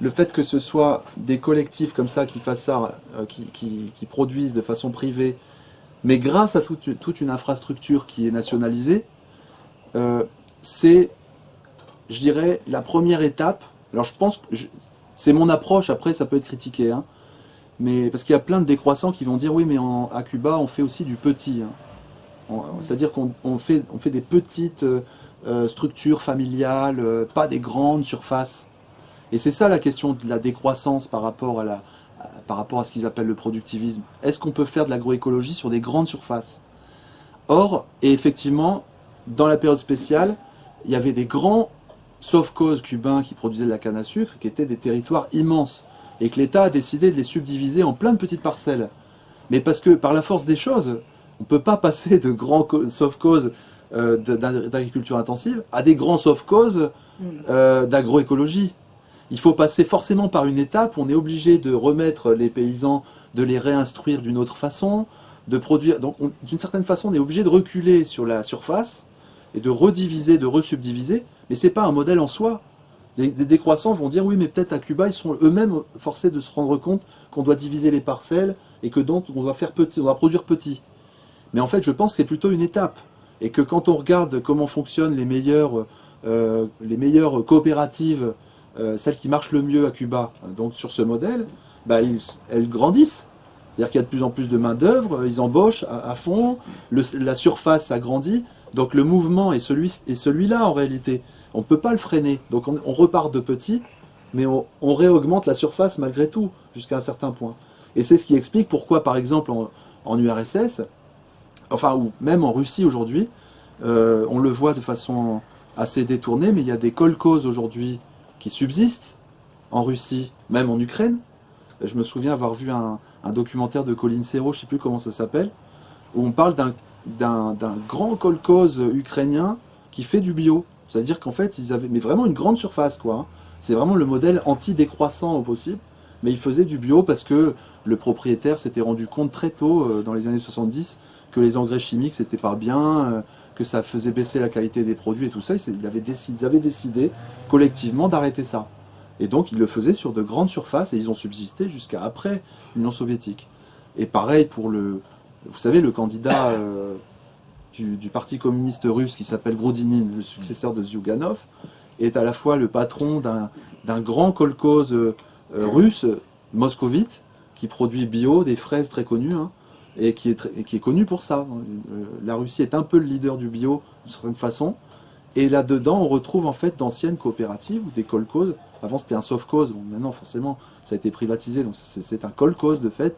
le fait que ce soit des collectifs comme ça qui fassent ça, qui produisent de façon privée, mais grâce à toute une infrastructure qui est nationalisée, c'est, je dirais, la première étape. Alors je pense que c'est mon approche, après ça peut être critiqué, hein, mais parce qu'il y a plein de décroissants qui vont dire oui, mais à Cuba on fait aussi du petit. Hein. C'est-à-dire qu'on fait des petites structures familiales, pas des grandes surfaces. Et c'est ça la question de la décroissance par rapport à ce qu'ils appellent le productivisme. Est-ce qu'on peut faire de l'agroécologie sur des grandes surfaces? Or, et effectivement, dans la période spéciale, il y avait des grands sovkhozes cubains qui produisaient de la canne à sucre, qui étaient des territoires immenses, et que l'État a décidé de les subdiviser en plein de petites parcelles. Mais parce que par la force des choses, on ne peut pas passer de grands sovkhozes d'agriculture intensive à des grands sovkhozes d'agroécologie. Il faut passer forcément par une étape où on est obligé de remettre les paysans, de les réinstruire d'une autre façon, de produire. Donc d'une certaine façon, on est obligé de reculer sur la surface et de rediviser, de resubdiviser, mais ce n'est pas un modèle en soi. Les décroissants vont dire oui, mais peut-être à Cuba, ils sont eux-mêmes forcés de se rendre compte qu'on doit diviser les parcelles et que donc on doit faire petit, on doit produire petit. Mais en fait, je pense que c'est plutôt une étape. Et que quand on regarde comment fonctionnent les meilleures coopératives, celles qui marchent le mieux à Cuba, donc sur ce modèle, bah, elles grandissent. C'est-à-dire qu'il y a de plus en plus de main-d'œuvre, ils embauchent à fond, la surface s'agrandit, donc le mouvement est celui-là en réalité. On ne peut pas le freiner, donc on repart de petit, mais on réaugmente la surface malgré tout, jusqu'à un certain point. Et c'est ce qui explique pourquoi, par exemple, en URSS, enfin, ou même en Russie aujourd'hui, on le voit de façon assez détournée, mais il y a des kolkhozes aujourd'hui qui subsistent en Russie, même en Ukraine. Je me souviens avoir vu un documentaire de Colin Serrault, je ne sais plus comment ça s'appelle, où on parle d'un grand kolkhoze ukrainien qui fait du bio. C'est-à-dire qu'en fait, ils avaient mais vraiment une grande surface, quoi. Hein. C'est vraiment le modèle anti-décroissant au possible, mais ils faisaient du bio parce que le propriétaire s'était rendu compte très tôt, dans les années 70, que les engrais chimiques, c'était pas bien, que ça faisait baisser la qualité des produits et tout ça. Ils avaient décidé collectivement d'arrêter ça. Et donc, ils le faisaient sur de grandes surfaces et ils ont subsisté jusqu'à après l'Union soviétique. Et pareil pour vous savez, le candidat du Parti communiste russe qui s'appelle Grodinin, le successeur de Zyuganov, est à la fois le patron d'un grand kolkhoze russe, moscovite, qui produit bio, des fraises très connues, hein, et qui est connu pour ça. La Russie est un peu le leader du bio, d'une certaine façon. Et là-dedans, on retrouve en fait d'anciennes coopératives ou des kolkhozes. Avant, c'était un sovkhoze. Bon, maintenant, forcément, ça a été privatisé. Donc, c'est un kolkhoze, de fait,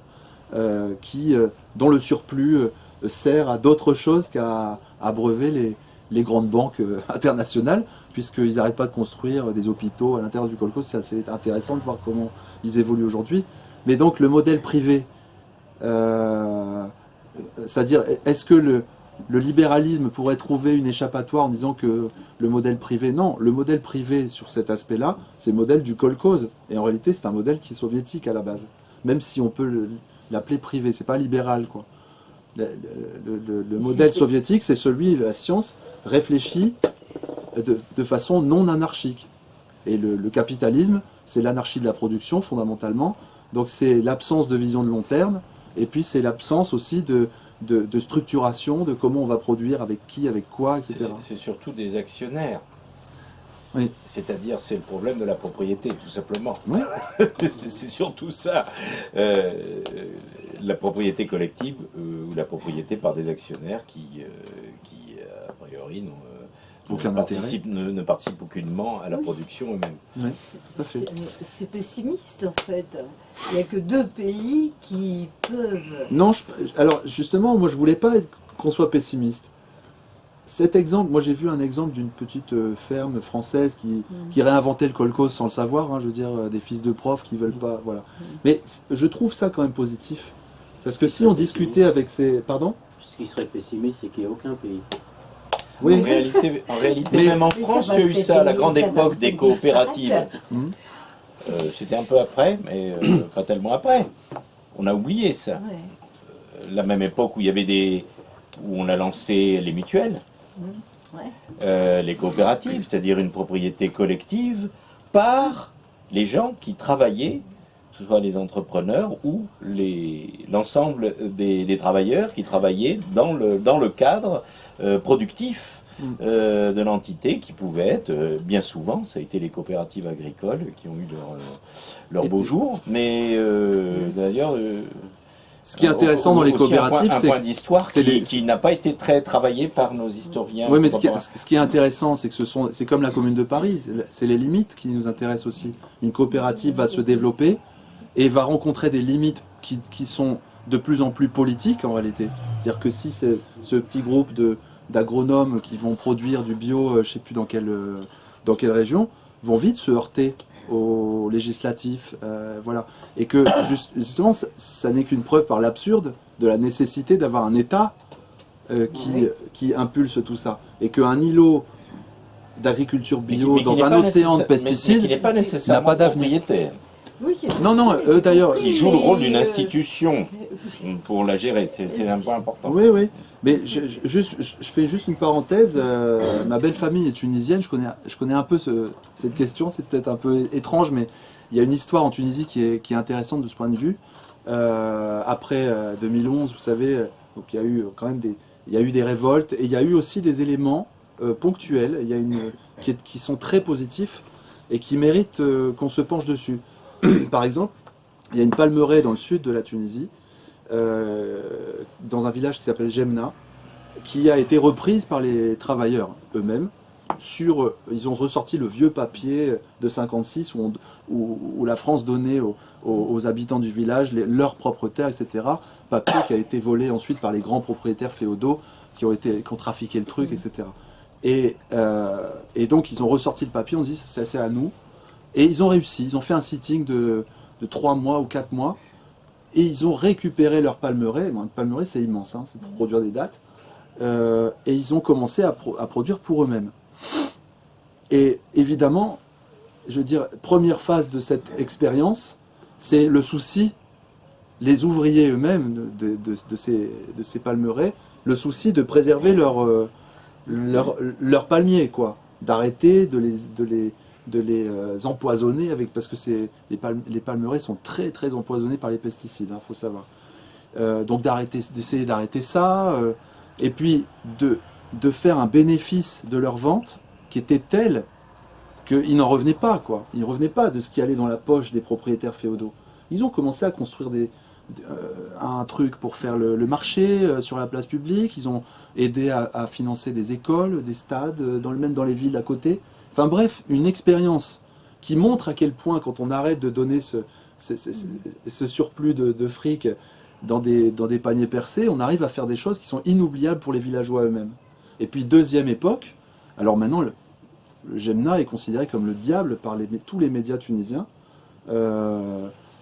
dont le surplus sert à d'autres choses qu'à abreuver les grandes banques internationales, puisqu'ils n'arrêtent pas de construire des hôpitaux à l'intérieur du kolkhoze. C'est assez intéressant de voir comment ils évoluent aujourd'hui. Mais donc, le modèle privé, c'est-à-dire, est-ce que le libéralisme pourrait trouver une échappatoire en disant que le modèle privé... Non, le modèle privé sur cet aspect-là, c'est le modèle du kolkhoze. Et en réalité, c'est un modèle qui est soviétique à la base. Même si on peut l'appeler privé, c'est pas libéral, quoi. Le modèle soviétique, c'est celui, la science réfléchit de façon non anarchique. Et le capitalisme, c'est l'anarchie de la production, fondamentalement. Donc c'est l'absence de vision de long terme, et puis c'est l'absence aussi de structuration, de comment on va produire, avec qui, avec quoi, etc. C'est surtout des actionnaires. Oui. C'est-à-dire, c'est le problème de la propriété, tout simplement. Oui. C'est surtout ça. La propriété collective ou la propriété par des actionnaires qui a priori, ne participent aucunement à la production eux-mêmes. Oui, tout à fait. C'est pessimiste, en fait. Il n'y a que 2 pays qui peuvent... Non, alors justement, moi je voulais pas qu'on soit pessimiste. Cet exemple, moi j'ai vu un exemple d'une petite ferme française qui réinventait le kolkhoze sans le savoir, hein, je veux dire, des fils de profs qui veulent pas, voilà. Mais je trouve ça quand même positif. Parce que si on discutait avec ces... Pardon ? Ce qui serait pessimiste, c'est qu'il n'y a aucun pays. Oui. En réalité, même en France, il y a eu ça, la grande époque des coopératives. C'était un peu après, mais pas tellement après. On a oublié ça. Ouais. La même époque où il y avait où on a lancé les mutuelles, les coopératives, c'est-à-dire une propriété collective par les gens qui travaillaient, que ce soit les entrepreneurs ou l'ensemble des travailleurs qui travaillaient dans le cadre productif de l'entité, qui pouvait être, bien souvent, ça a été les coopératives agricoles qui ont eu leur beau jour, mais d'ailleurs... Ce qui est intéressant dans les coopératives, c'est un point d'histoire qui n'a pas été très travaillé par nos historiens. Oui, mais ce qui est intéressant, c'est que c'est comme la Commune de Paris, c'est les limites qui nous intéressent aussi. Une coopérative va se développer et va rencontrer des limites qui sont de plus en plus politiques en réalité. C'est-à-dire que si c'est ce petit groupe d'agronomes qui vont produire du bio, je ne sais plus dans quelle dans quelle région, vont vite se heurter aux législatifs, voilà. Et que justement, ça n'est qu'une preuve par l'absurde de la nécessité d'avoir un État qui impulse tout ça. Et qu'un îlot d'agriculture bio Mais qui dans n'est un pas océan de mais qui pesticides n'est pas nécessairement n'a pas d'avenir. propriétaire. Oui, Non, eux d'ailleurs... Qui joue le rôle d'une mais, institution pour la gérer, c'est un point important. Oui. Mais je fais juste une parenthèse. Ma belle famille est tunisienne. Je connais un peu cette question. C'est peut-être un peu étrange, mais il y a une histoire en Tunisie qui est intéressante de ce point de vue. Après 2011, vous savez, donc il y a eu quand même des révoltes et il y a eu aussi des éléments ponctuels. Il y a qui sont très positifs et qui méritent qu'on se penche dessus. Par exemple, il y a une palmeraie dans le sud de la Tunisie, dans un village qui s'appelle Gemna, qui a été reprise par les travailleurs eux-mêmes. Ils ont ressorti le vieux papier de 56 où la France donnait aux habitants du village leurs propres terres, etc. Papier qui a été volé ensuite par les grands propriétaires féodaux qui ont trafiqué le truc, etc. Et donc ils ont ressorti le papier, on se dit c'est à nous. Et ils ont réussi, ils ont fait un sitting de 3 mois ou 4 mois, et ils ont récupéré leur palmeraie. Bon, le palmeraie c'est immense, hein, c'est pour produire des dattes, et ils ont commencé à produire pour eux-mêmes. Et évidemment, je veux dire, première phase de cette expérience, c'est le souci, les ouvriers eux-mêmes de ces palmeraies, le souci de préserver leur palmier, quoi, d'arrêter de les empoisonner parce que les palmeraies sont très très empoisonnées par les pesticides, faut savoir. Donc d'essayer d'arrêter ça, et puis de faire un bénéfice de leur vente qui était tel qu'ils n'en revenaient pas, quoi. Ils ne revenaient pas de ce qui allait dans la poche des propriétaires féodaux. Ils ont commencé à construire un truc pour faire le marché sur la place publique. Ils ont aidé à financer des écoles, des stades, même dans les villes à côté. Enfin bref, une expérience qui montre à quel point, quand on arrête de donner ce surplus de fric dans des paniers percés, on arrive à faire des choses qui sont inoubliables pour les villageois eux-mêmes. Et puis deuxième époque, alors maintenant le Gemna est considéré comme le diable par tous les médias tunisiens,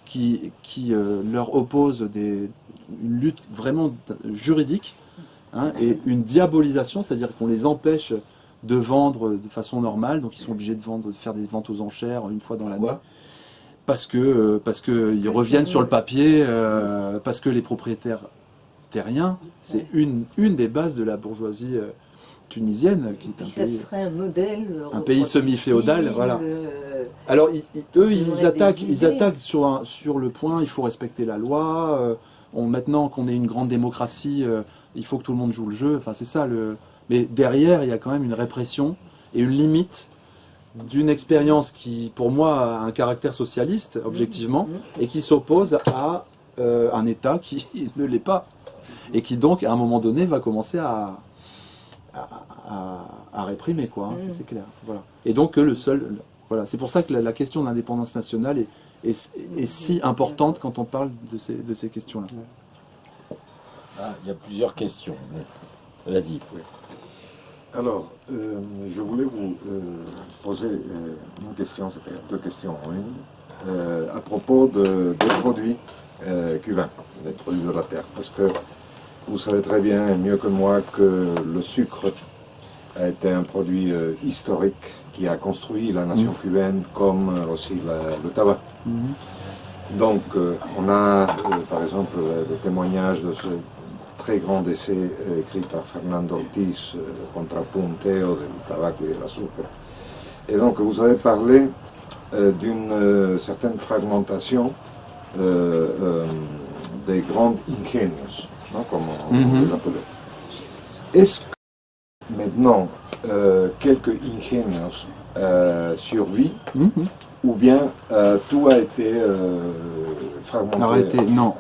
qui leur opposent une lutte vraiment juridique, hein, et une diabolisation, c'est-à-dire qu'on les empêche de vendre de façon normale, donc ils sont obligés de faire des ventes aux enchères une fois dans l'année. Parce que ils reviennent sur le papier, parce que les propriétaires terriens, c'est une des bases de la bourgeoisie tunisienne, qui est ça serait un modèle un pays semi-féodal, voilà. Alors ils attaquent sur le point, il faut respecter la loi. Maintenant qu'on est une grande démocratie, il faut que tout le monde joue le jeu. Enfin c'est ça Mais derrière, il y a quand même une répression et une limite d'une expérience qui, pour moi, a un caractère socialiste, objectivement, et qui s'oppose à un État qui ne l'est pas. Et qui donc, à un moment donné, va commencer à réprimer, quoi, hein, c'est clair. Voilà. Et donc, voilà. C'est pour ça que la question de l'indépendance nationale est si importante quand on parle de ces questions-là. Il y a plusieurs questions. Vas-y. Oui. Alors, je voulais vous poser une question, c'était 2 questions en une, à propos des produits cubains, des produits de la terre. Parce que vous savez très bien, et mieux que moi, que le sucre a été un produit historique qui a construit la nation cubaine, comme aussi le tabac. Donc, on a, par exemple, le témoignage de ce très grand essai écrit par Fernando Ortiz, Contrapunteo del tabaco y del azúcar. Et donc vous avez parlé d'une certaine fragmentation des grandes ingenios, non, comme on les appelait. Est-ce que maintenant quelques ingenios survivent, ou bien tout a été fragmenté? Arrêtez, non.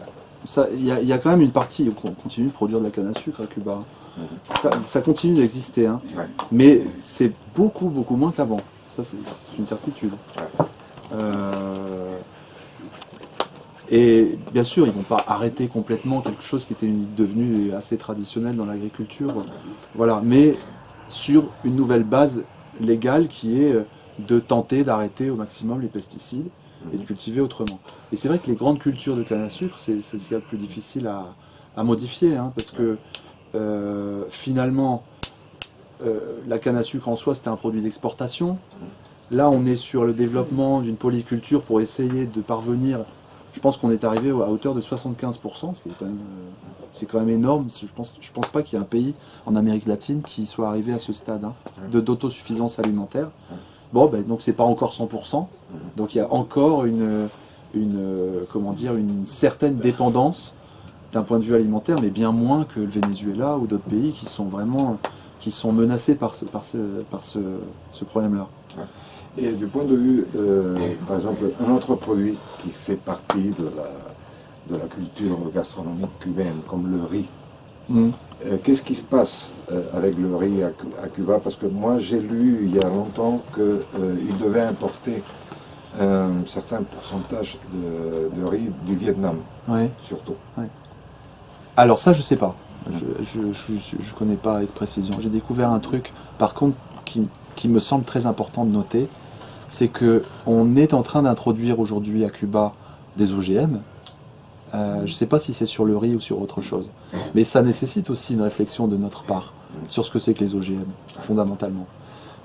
Il y a quand même une partie, on continue de produire de la canne à sucre à Cuba. Ça continue d'exister, hein. Ouais. Mais c'est beaucoup moins qu'avant. Ça, c'est une certitude. Ouais. Et bien sûr, ils ne vont pas arrêter complètement quelque chose qui était devenu assez traditionnel dans l'agriculture. Voilà. Mais sur une nouvelle base légale qui est de tenter d'arrêter au maximum les pesticides et de cultiver autrement. Et c'est vrai que les grandes cultures de canne à sucre, c'est ce qu'il y a de plus difficile à modifier, hein, parce que finalement, la canne à sucre en soi, c'était un produit d'exportation. Là, on est sur le développement d'une polyculture pour essayer de parvenir. Je pense qu'on est arrivé à hauteur de 75%, ce qui est quand même énorme. Je pense pas qu'il y ait un pays en Amérique latine qui soit arrivé à ce stade d'autosuffisance alimentaire. Bon, donc c'est pas encore 100%. Donc il y a encore une certaine dépendance d'un point de vue alimentaire, mais bien moins que le Venezuela ou d'autres pays qui sont menacés par ce problème-là. Et du point de vue, par exemple, un autre produit qui fait partie de la culture gastronomique cubaine, comme le riz. Qu'est-ce qui se passe avec le riz à Cuba? Parce que moi, j'ai lu il y a longtemps qu'ils devaient importer un certain pourcentage de riz du Vietnam, surtout. Ouais. Alors ça, je sais pas. Je connais pas avec précision. J'ai découvert un truc, par contre, qui me semble très important de noter, c'est qu'on est en train d'introduire aujourd'hui à Cuba des OGM. Je ne sais pas si c'est sur le riz ou sur autre chose, mais ça nécessite aussi une réflexion de notre part sur ce que c'est que les OGM, fondamentalement.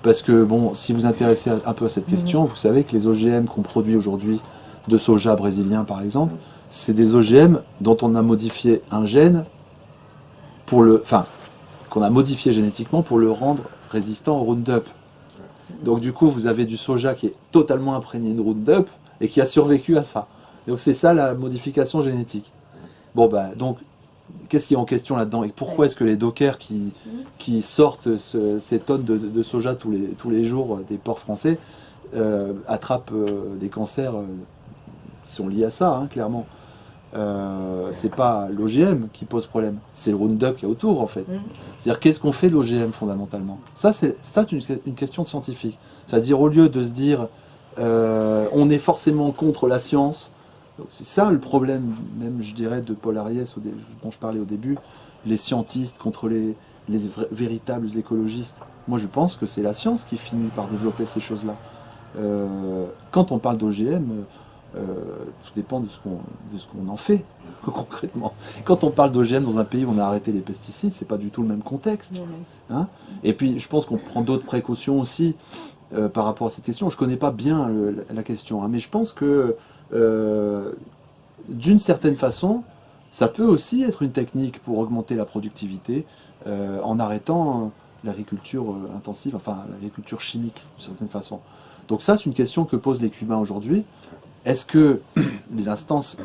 Parce que, bon, si vous vous intéressez un peu à cette question, vous savez que les OGM qu'on produit aujourd'hui, de soja brésilien par exemple, c'est des OGM dont on a modifié un gène, qu'on a modifié génétiquement pour le rendre résistant au Roundup. Donc du coup, vous avez du soja qui est totalement imprégné de Roundup et qui a survécu à ça. Donc c'est ça la modification génétique. Bon donc, qu'est-ce qui est en question là-dedans? Et pourquoi est-ce que les dockers qui sortent ces tonnes de soja tous les jours des ports français attrapent des cancers sont liés à ça, hein, clairement. C'est pas l'OGM qui pose problème, c'est le Roundup qui est autour en fait. C'est-à-dire qu'est-ce qu'on fait de l'OGM fondamentalement? Ça c'est une question scientifique. C'est-à-dire au lieu de se dire on est forcément contre la science, c'est ça le problème même je dirais de Paul Ariès dont je parlais au début, les scientistes contre les véritables écologistes. Moi je pense que c'est la science qui finit par développer ces choses-là. Quand on parle d'OGM, tout dépend de ce qu'on en fait concrètement. Quand on parle d'OGM dans un pays où on a arrêté les pesticides, c'est pas du tout le même contexte. Hein, et puis je pense qu'on prend d'autres précautions aussi par rapport à cette question. Je connais pas bien la question, hein, mais je pense que d'une certaine façon, ça peut aussi être une technique pour augmenter la productivité en arrêtant l'agriculture intensive, enfin l'agriculture chimique d'une certaine façon. Donc ça, c'est une question que posent les Cubains aujourd'hui. Est-ce que les instances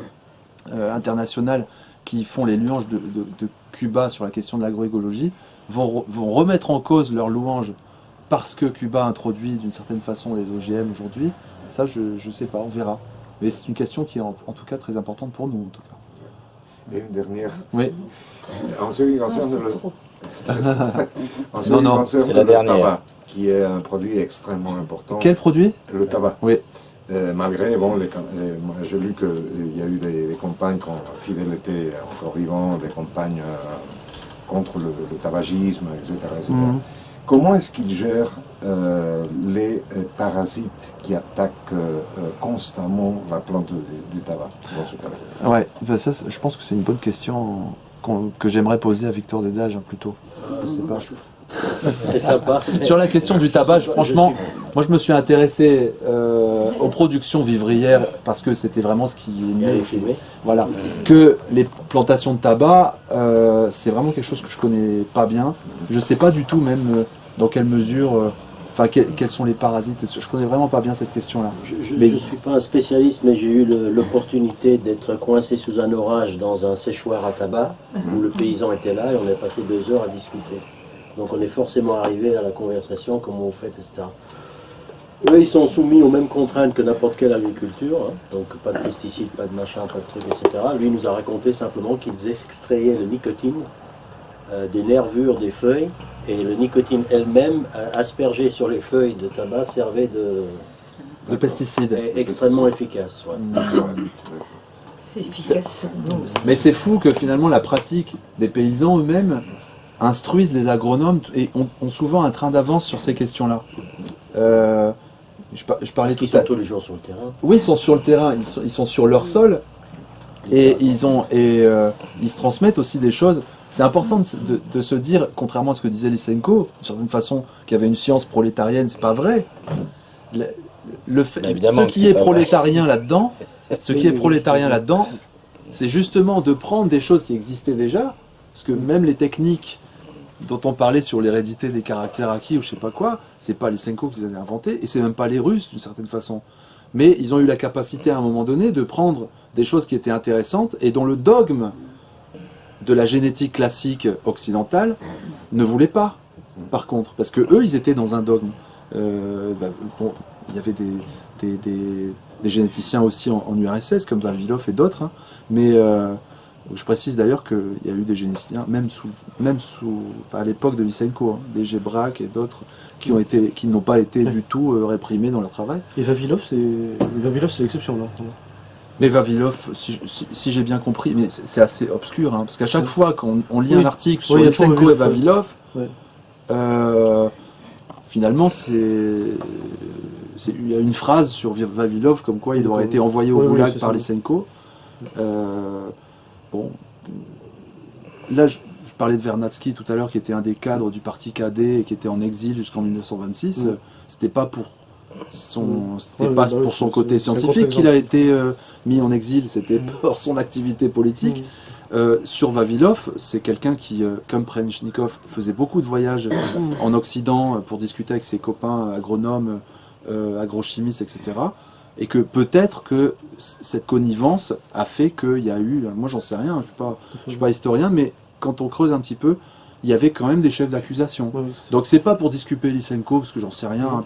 internationales qui font les louanges de Cuba sur la question de l'agroécologie vont remettre en cause leurs louanges parce que Cuba introduit d'une certaine façon les OGM aujourd'hui? Ça, je ne sais pas, on verra. Mais c'est une question qui est en tout cas très importante pour nous, en tout cas. Et une dernière. Oui. En ce qui concerne c'est la dernière. Tabac, qui est un produit extrêmement important. Quel produit? Le tabac. Oui. Malgré, bon, j'ai lu qu'il y a eu des campagnes, quand Fidel était encore vivant, des campagnes contre le tabagisme, etc. etc. Comment est-ce qu'il gère les parasites qui attaquent constamment la plante du tabac dans ce cas-là? Ouais, ça, je pense que c'est une bonne question que j'aimerais poser à Victor Dédage plutôt. Je sais pas. C'est sympa. Sur la question du tabac, franchement, moi je me suis intéressé aux productions vivrières parce que c'était vraiment ce qui est mieux. Voilà. Que les plantations de tabac, c'est vraiment quelque chose que je connais pas bien. Je sais pas du tout même dans quelle mesure, quels sont les parasites. Je connais vraiment pas bien cette question-là. Je ne suis pas un spécialiste, mais j'ai eu l'opportunité d'être coincé sous un orage dans un séchoir à tabac où le paysan était là et on a passé 2 heures à discuter. Donc on est forcément arrivé à la conversation, comment vous faites, etc. Eux, ils sont soumis aux mêmes contraintes que n'importe quelle agriculture, hein. Donc pas de pesticides, pas de machin, pas de trucs, etc. Lui, il nous a raconté simplement qu'ils extrayaient le nicotine des nervures des feuilles, et le nicotine elle-même, aspergée sur les feuilles de tabac, servait de pesticides. Extrêmement efficace. Ouais. C'est efficace sur nous. Mais c'est fou que finalement la pratique des paysans eux-mêmes instruisent les agronomes et ont souvent un train d'avance sur ces questions-là. Je parlais Parce qu'ils tout à sont tous les jours sur le terrain. Oui, ils sont sur le terrain, ils sont sur leur sol et ils se transmettent aussi des choses. C'est important de se dire, contrairement à ce que disait Lysenko, d'une certaine façon, qu'il y avait une science prolétarienne, c'est pas vrai. Ce qui est prolétarien là-dedans, c'est justement de prendre des choses qui existaient déjà, parce que même les techniques dont on parlait sur l'hérédité des caractères acquis ou je sais pas quoi, c'est pas Lysenko qui les a inventés, et c'est même pas les Russes d'une certaine façon. Mais ils ont eu la capacité à un moment donné de prendre des choses qui étaient intéressantes et dont le dogme de la génétique classique occidentale ne voulait pas, par contre, parce que eux ils étaient dans un dogme. Il y avait des généticiens aussi en URSS, comme Vavilov et d'autres, hein, mais je précise d'ailleurs qu'il y a eu des généticiens, même à l'époque de Lysenko, hein, des Gebrak et d'autres, qui n'ont pas été du tout réprimés dans leur travail. Et Vavilov, c'est l'exception, là. Mais Vavilov, si j'ai bien compris, mais c'est assez obscur, hein, parce qu'à chaque fois qu'on lit un article sur Lysenko et Vavilov, finalement, il y a une phrase sur Vavilov comme quoi il aurait été envoyé au goulag par Lysenko. Bon, là, je parlais de Vernadsky tout à l'heure, qui était un des cadres du parti KD et qui était en exil jusqu'en 1926. C'était pas pour son côté scientifique qu'il a été mis en exil, c'était pour son activité politique. Sur Vavilov, c'est quelqu'un qui, comme Prenchnikov, faisait beaucoup de voyages en Occident pour discuter avec ses copains agronomes, agrochimistes, etc. Et que peut-être que cette connivence a fait qu'il y a eu, moi j'en sais rien, je suis pas historien, mais quand on creuse un petit peu, il y avait quand même des chefs d'accusation. Donc c'est pas pour disculper Lysenko, parce que j'en sais rien, hein,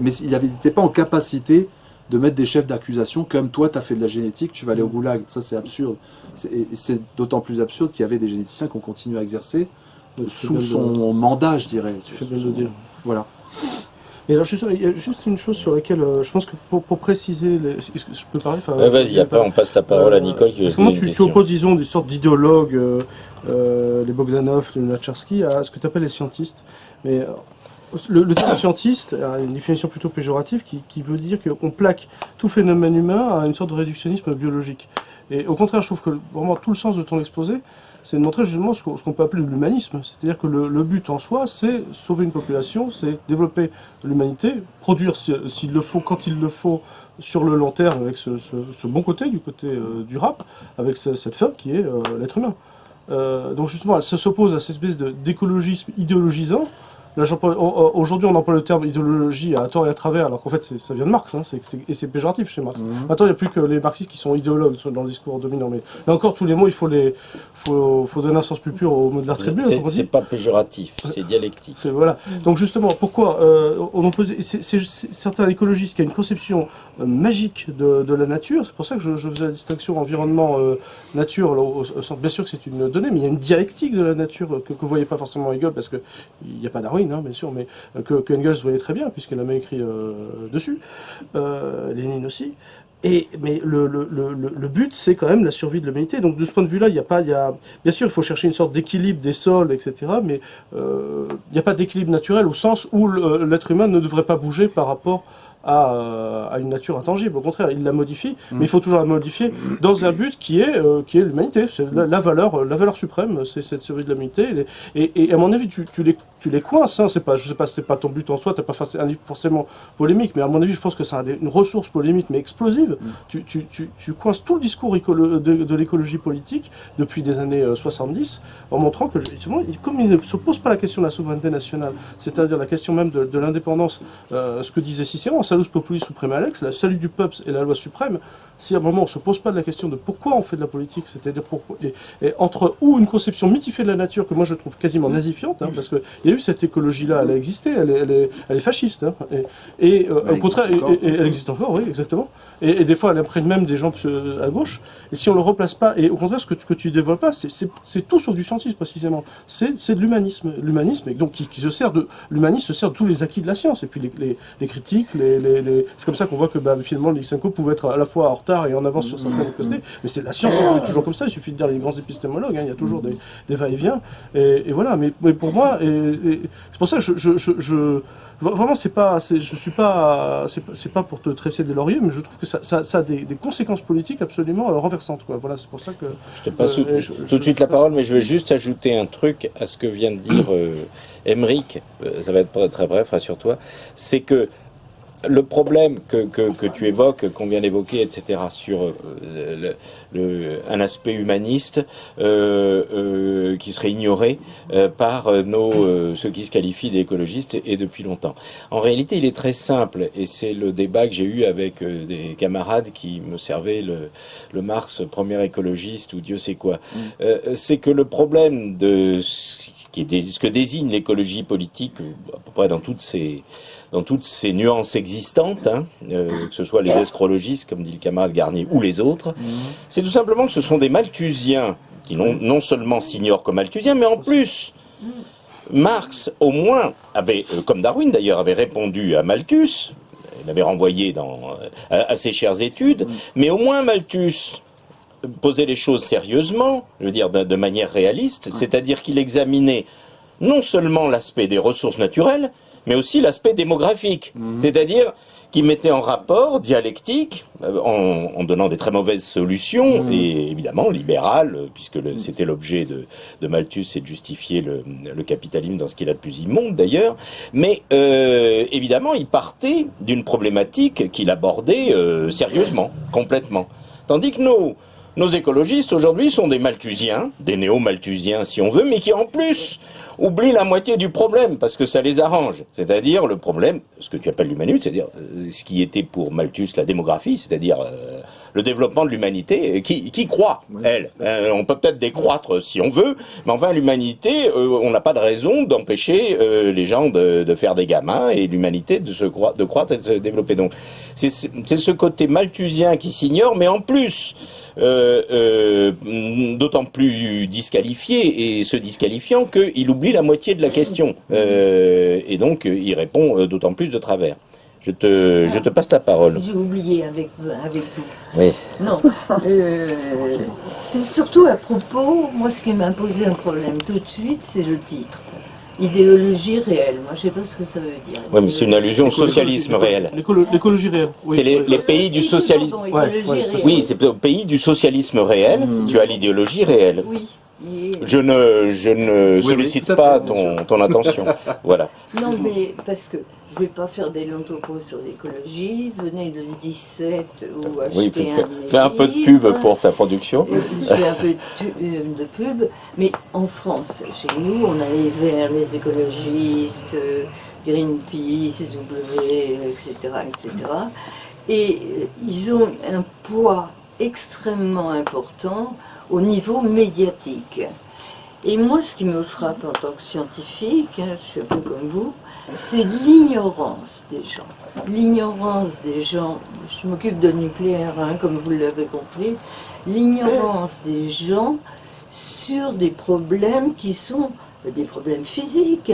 mais il n'était pas en capacité de mettre des chefs d'accusation comme toi tu as fait de la génétique, tu vas aller au goulag. Ça c'est absurde. C'est d'autant plus absurde qu'il y avait des généticiens qui ont continué à exercer sous son mandat, je dirais. Tu fais bien de le dire. Voilà. Et alors, il y a juste une chose sur laquelle je pense que pour préciser, est-ce que je peux parler vas-y, après on passe la parole à Nicole qui veut parce que moi, tu opposes, disons, des sortes d'idéologues, les Bogdanov, les Lunacharsky, à ce que tu appelles les scientistes. Mais le terme scientiste a une définition plutôt péjorative qui veut dire qu'on plaque tout phénomène humain à une sorte de réductionnisme biologique. Et au contraire, je trouve que vraiment tout le sens de ton exposé, c'est de montrer justement ce qu'on peut appeler l'humanisme. C'est-à-dire que le but en soi, c'est sauver une population, c'est développer l'humanité, produire s'il le faut, quand il le faut, sur le long terme, avec ce bon côté, du côté du rap, avec cette fin qui est l'être humain. Donc justement, elle s'oppose à cette espèce d'écologisme idéologisant. Là, aujourd'hui, on emploie le terme idéologie à tort et à travers, alors qu'en fait, ça vient de Marx, hein, et c'est péjoratif chez Marx. Maintenant, il n'y a plus que les marxistes qui sont idéologues dans le discours dominant. Mais là encore, tous les mots, il faut donner un sens plus pur aux mots de l'attribut. C'est pas péjoratif, c'est dialectique. Voilà. Donc justement, pourquoi on oppose certains écologistes qui ont une conception magique de la nature, c'est pour ça que je faisais la distinction environnement-nature, bien sûr que c'est une donnée, mais il y a une dialectique de la nature que vous voyez pas forcément Hegel, parce qu'il n'y a pas Darwin, hein, bien sûr, mais que Engels voyait très bien, puisqu'il a même écrit dessus, Lénine aussi. Mais le but, c'est quand même la survie de l'humanité. Donc de ce point de vue-là, bien sûr, il faut chercher une sorte d'équilibre des sols, etc. Mais il n'y a pas d'équilibre naturel au sens où l'être humain ne devrait pas bouger par rapport à une nature intangible. Au contraire, il la modifie, mais il faut toujours la modifier dans un but qui est l'humanité. C'est la valeur suprême, c'est cette survie de l'humanité. Et à mon avis, tu les coinces. Hein, je sais pas, c'est pas ton but en soi. T'as pas fait un livre forcément polémique, mais à mon avis, je pense que c'est une ressource polémique, mais explosive. Tu coinces tout le discours de l'écologie politique depuis des années 70, en montrant que justement, comme il ne se pose pas la question de la souveraineté nationale, c'est-à-dire la question même de l'indépendance, ce que disait Cicéron, Salus Populi Suprema Lex, la salut du peuple et la loi suprême. Si à un moment on ne se pose pas de la question de pourquoi on fait de la politique, c'est-à-dire et entre une conception mythifiée de la nature que moi je trouve quasiment nazifiante, hein, parce qu'il y a eu cette écologie-là, elle a existé, elle est fasciste, hein, au contraire, elle existe encore, oui, exactement. Et des fois elle imprègne même des gens à gauche. Et si on le replace pas, et au contraire ce que tu développes pas, c'est tout sauf du scientisme précisément. C'est de l'humanisme, et donc qui se sert de l'humanisme se sert de tous les acquis de la science et puis les critiques, c'est comme ça qu'on voit que finalement Lysenko pouvait être à la fois retard et en avance sur certaines côtés. Mais c'est la science, c'est toujours comme ça. Il suffit de dire les grands épistémologues. Il y a toujours des va-et-vient. Et voilà. Mais pour moi, c'est pour ça que vraiment, c'est pas pour te tresser des lauriers, mais je trouve que ça a des conséquences politiques absolument renversantes, quoi. Voilà, c'est pour ça que. Je te passe tout de suite la parole, mais je vais juste ajouter un truc à ce que vient de dire Aymeric. Ça va être très bref, rassure-toi. C'est que le problème que tu évoques, qu'on vient d'évoquer, etc., sur un aspect humaniste qui serait ignoré par ceux qui se qualifient d'écologistes et depuis longtemps. En réalité, il est très simple, et c'est le débat que j'ai eu avec des camarades qui me servaient le Marx, premier écologiste, ou Dieu sait quoi. C'est que le problème de ce que désigne l'écologie politique, à peu près dans toutes ces nuances existantes, que ce soit les escrologistes, comme dit le camarade Garnier, ou les autres, c'est tout simplement que ce sont des Malthusiens qui non seulement s'ignorent comme Malthusiens, mais en plus, Marx, au moins, comme Darwin d'ailleurs, avait répondu à Malthus, il avait renvoyé à ses chères études, mais au moins Malthus posait les choses sérieusement, je veux dire de manière réaliste, c'est-à-dire qu'il examinait non seulement l'aspect des ressources naturelles, mais aussi l'aspect démographique, c'est-à-dire qui mettait en rapport dialectique, en donnant des très mauvaises solutions, et évidemment libérales, puisque c'était l'objet de Malthus, c'est de justifier le capitalisme dans ce qu'il a de plus immonde d'ailleurs, mais évidemment il partait d'une problématique qu'il abordait sérieusement, complètement. Tandis que nos écologistes aujourd'hui sont des Malthusiens, des néo-Malthusiens si on veut, mais qui en plus oublient la moitié du problème parce que ça les arrange. C'est-à-dire le problème, ce que tu appelles l'humanisme, c'est-à-dire ce qui était pour Malthus la démographie, c'est-à-dire le développement de l'humanité, qui croît, elle. On peut peut-être décroître si on veut, mais enfin l'humanité, on n'a pas de raison d'empêcher les gens de faire des gamins et l'humanité de croître et de se développer. Donc c'est ce côté malthusien qui s'ignore, mais en plus d'autant plus disqualifié et se disqualifiant qu'il oublie la moitié de la question et donc il répond d'autant plus de travers. Je te passe la parole. J'ai oublié avec vous. Oui. Non, c'est surtout à propos, moi ce qui m'a posé un problème tout de suite, c'est le titre. Idéologie réelle, moi je sais pas ce que ça veut dire. Oui, mais c'est une allusion au socialisme réel. L'écologie réelle. Oui. C'est les pays du socialisme. Oui, c'est au pays du socialisme réel, tu as l'idéologie réelle. Oui. Je ne sollicite pas ton attention. Voilà. Non, mais parce que je ne vais pas faire des longs topos sur l'écologie. Venez le 17 ou acheter fais un peu de pub pour ta production. Fais un peu de pub. Mais en France, chez nous, on a les Verts, les écologistes, Greenpeace, etc., etc. Et ils ont un poids extrêmement important au niveau médiatique. Et moi, ce qui me frappe en tant que scientifique, je suis un peu comme vous, c'est l'ignorance des gens. L'ignorance des gens, je m'occupe de nucléaire, comme vous l'avez compris, l'ignorance des gens sur des problèmes qui sont des problèmes physiques.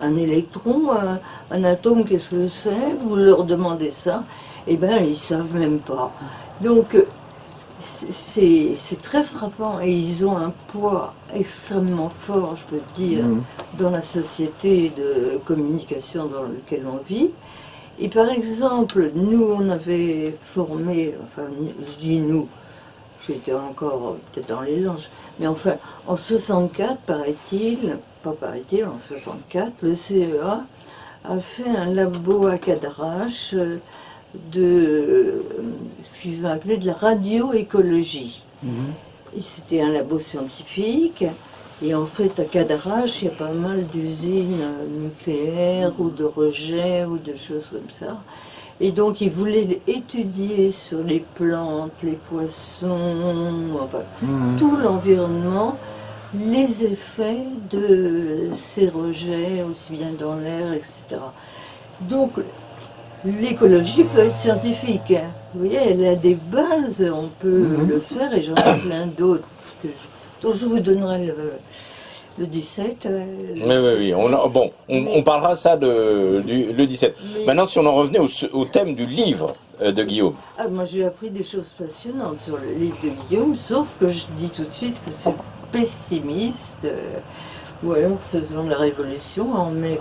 Un électron, un atome, qu'est-ce que c'est? Vous leur demandez ça, eh bien, ils ne savent même pas. Donc, c'est très frappant et ils ont un poids extrêmement fort, je peux dire, dans la société de communication dans laquelle on vit. Et par exemple, nous, on avait formé, enfin, je dis nous, j'étais encore peut-être dans les langes, mais enfin, en 64, en 64, le CEA a fait un labo à Cadarache de ce qu'ils ont appelé de la radioécologie. Et c'était un labo scientifique. Et en fait, à Cadarache, il y a pas mal d'usines nucléaires ou de rejets ou de choses comme ça. Et donc, ils voulaient étudier sur les plantes, les poissons, enfin, tout l'environnement, les effets de ces rejets, aussi bien dans l'air, etc. Donc, l'écologie peut être scientifique. Vous voyez, elle a des bases, on peut le faire, et j'en ai plein d'autres. Donc je vous donnerai le 17. Oui. On parlera ça le 17. Maintenant, si on en revenait au thème du livre, de Guillaume. Ah, moi j'ai appris des choses passionnantes sur le livre de Guillaume, sauf que je dis tout de suite que c'est pessimiste. Ou alors faisons la révolution en mai,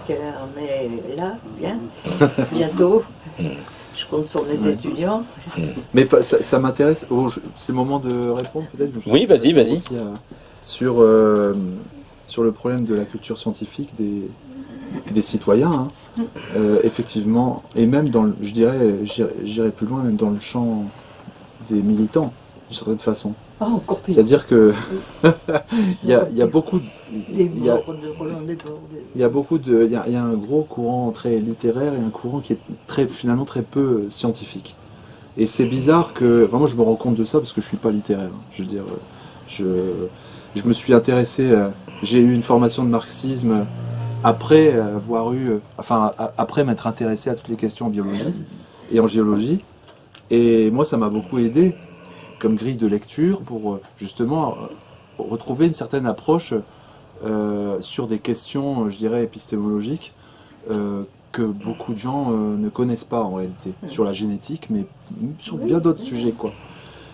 là, bien, bientôt. Je compte sur mes étudiants. Mais ça m'intéresse. Oh, c'est le moment de répondre peut-être. Oui, vas-y. Aussi, sur le problème de la culture scientifique des citoyens, hein. Effectivement, et même j'irais plus loin, même dans le champ des militants, d'une certaine façon. Ah, encore pire. C'est-à-dire que il y a beaucoup Les morts de Roland Desbordes. il y a un gros courant très littéraire et un courant qui est finalement très peu scientifique. Et c'est bizarre que, vraiment je me rends compte de ça parce que je suis pas littéraire. Je veux dire, je me suis intéressé, j'ai eu une formation de marxisme après après m'être intéressé à toutes les questions en biologie et en géologie. Et moi ça m'a beaucoup aidé comme grille de lecture pour justement retrouver une certaine approche sur des questions, je dirais, épistémologiques que beaucoup de gens ne connaissent pas en réalité, sur la génétique, mais sur bien d'autres sujets, quoi.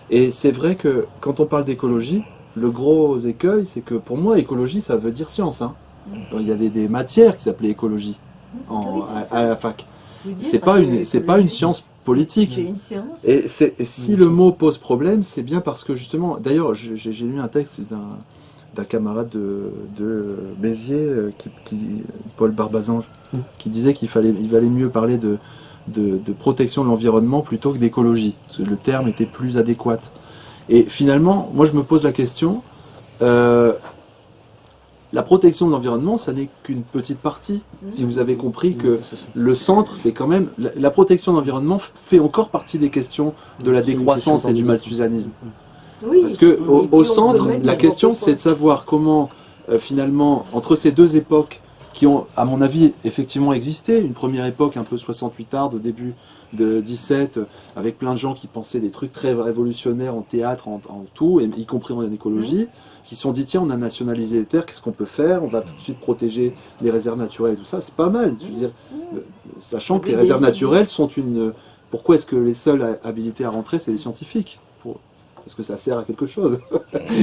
Et c'est vrai que quand on parle d'écologie, le gros écueil, c'est que pour moi, écologie, ça veut dire science, hein. Il y avait des matières qui s'appelaient écologie à la fac. C'est pas une science politique. C'est une science. Et si le mot pose problème, c'est bien parce que justement, d'ailleurs, j'ai lu un texte d'un camarade de Béziers, Paul Barbazange, qui disait qu'il valait mieux parler de protection de l'environnement plutôt que d'écologie, parce que le terme était plus adéquat. Et finalement, moi je me pose la question, la protection de l'environnement, ça n'est qu'une petite partie. Si vous avez compris que le centre, c'est quand même... La protection de l'environnement fait encore partie des questions de la décroissance et du malthusianisme. Oui. Parce que au centre, la question, c'est de savoir comment, finalement, entre ces deux époques, qui ont, à mon avis, effectivement existé, une première époque un peu 68arde, au début de 17, avec plein de gens qui pensaient des trucs très révolutionnaires en théâtre, en tout, y compris en écologie, qui se sont dit, tiens, on a nationalisé les terres, qu'est-ce qu'on peut faire? On va tout de suite protéger les réserves naturelles et tout ça, c'est pas mal. Je veux dire, sachant que les réserves naturelles sont une... Pourquoi est-ce que les seuls habilités à rentrer, c'est les scientifiques? Parce que ça sert à quelque chose.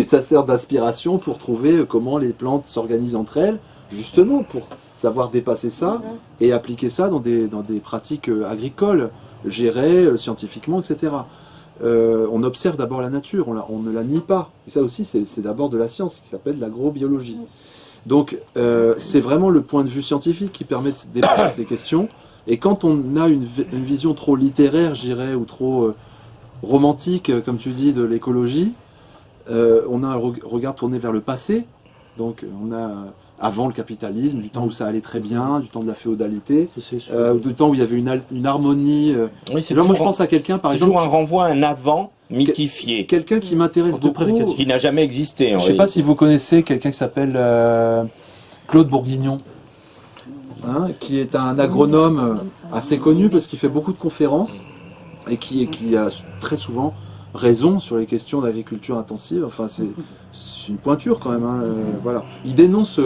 Ça sert d'inspiration pour trouver comment les plantes s'organisent entre elles, justement pour savoir dépasser ça et appliquer ça dans des pratiques agricoles, gérées scientifiquement, etc. On observe d'abord la nature, on ne la nie pas. Et ça aussi, c'est d'abord de la science, qui s'appelle l'agrobiologie. Donc, c'est vraiment le point de vue scientifique qui permet de dépasser ces questions. Et quand on a une vision trop littéraire, je dirais, ou trop... romantique, comme tu dis, de l'écologie, on a un regard tourné vers le passé, donc on a avant le capitalisme, du temps où ça allait très bien, du temps de la féodalité, du temps où il y avait une harmonie. Oui, c'est moi je pense à quelqu'un, par exemple... toujours un renvoi à un avant mythifié. Quelqu'un qui m'intéresse beaucoup, qui n'a jamais existé. je ne sais pas si vous connaissez quelqu'un qui s'appelle Claude Bourguignon, hein, qui est un agronome assez connu parce qu'il fait beaucoup de conférences, et qui a très souvent raison sur les questions d'agriculture intensive. Enfin, c'est une pointure quand même, hein, voilà. Il dénonce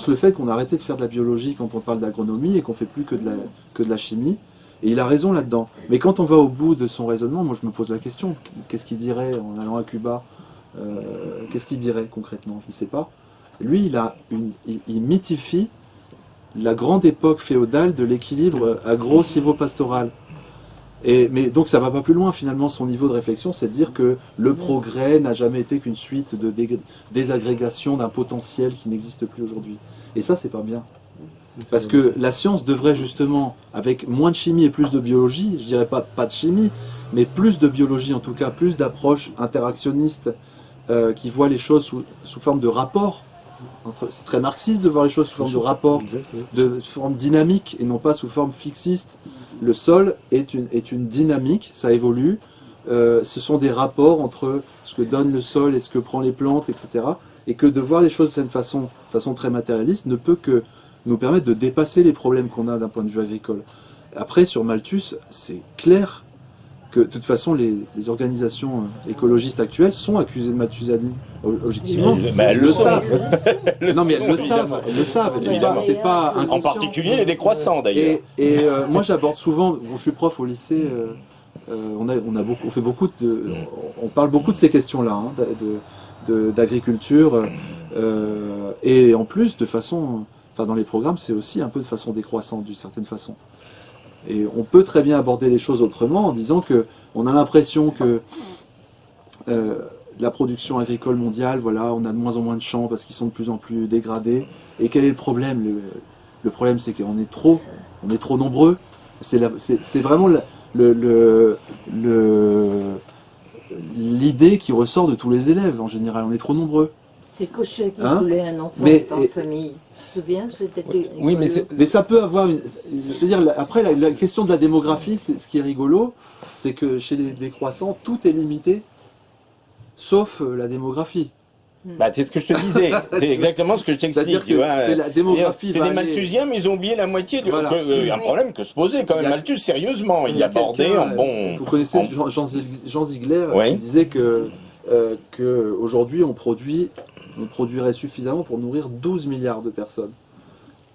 le fait qu'on a arrêté de faire de la biologie quand on parle d'agronomie et qu'on fait plus que de la chimie. Et il a raison là-dedans. Mais quand on va au bout de son raisonnement, moi je me pose la question, qu'est-ce qu'il dirait en allant à Cuba? Qu'est-ce qu'il dirait concrètement? Je ne sais pas. Lui, il mythifie la grande époque féodale de l'équilibre agro-silvopastoral. Mais donc ça va pas plus loin finalement, son niveau de réflexion, c'est de dire que le progrès n'a jamais été qu'une suite de désagrégation d'un potentiel qui n'existe plus aujourd'hui. Et ça, c'est pas bien. Parce que la science devrait justement, avec moins de chimie et plus de biologie, je dirais pas de chimie, mais plus de biologie en tout cas, plus d'approches interactionnistes qui voient les choses sous forme de rapport. C'est très marxiste de voir les choses sous forme de rapport, de forme dynamique et non pas sous forme fixiste. Le sol est une dynamique, ça évolue. Ce sont des rapports entre ce que donne le sol et ce que prend les plantes, etc. Et que de voir les choses de cette façon très matérialiste ne peut que nous permettre de dépasser les problèmes qu'on a d'un point de vue agricole. Après, sur Malthus, c'est clair que de toute façon, les organisations écologistes actuelles sont accusées de malthusianisme, objectivement. Mais elles le savent. Non, mais elles le savent. C'est pas inconscient. En particulier les décroissants d'ailleurs. Et moi, j'aborde souvent, je suis prof au lycée on fait beaucoup on parle beaucoup de ces questions-là, hein, d'agriculture, et en plus de façon, enfin dans les programmes, c'est aussi un peu de façon décroissante d'une certaine façon. Et on peut très bien aborder les choses autrement en disant que on a l'impression que la production agricole mondiale, voilà, on a de moins en moins de champs parce qu'ils sont de plus en plus dégradés. Et quel est le problème? Le problème, c'est qu'on est trop nombreux. C'est vraiment l'idée qui ressort de tous les élèves en général. On est trop nombreux. C'est Cochet qui Hein? voulait un enfant par famille. Tu te souviens? Oui, mais ça peut avoir une. Je veux dire, après, la question de la démographie, ce qui est rigolo, c'est que chez les décroissants, tout est limité, sauf la démographie. Bah, c'est ce que je te disais, c'est exactement ce que je t'explique. C'est-à-dire que c'est la démographie. C'est des Malthusiens, mais ils ont oublié la moitié. Voilà. Un problème que se posait quand même Malthus, sérieusement. Il abordait en bon. Vous connaissez Jean Ziegler, Oui. qui disait que aujourd'hui on produirait suffisamment pour nourrir 12 milliards de personnes,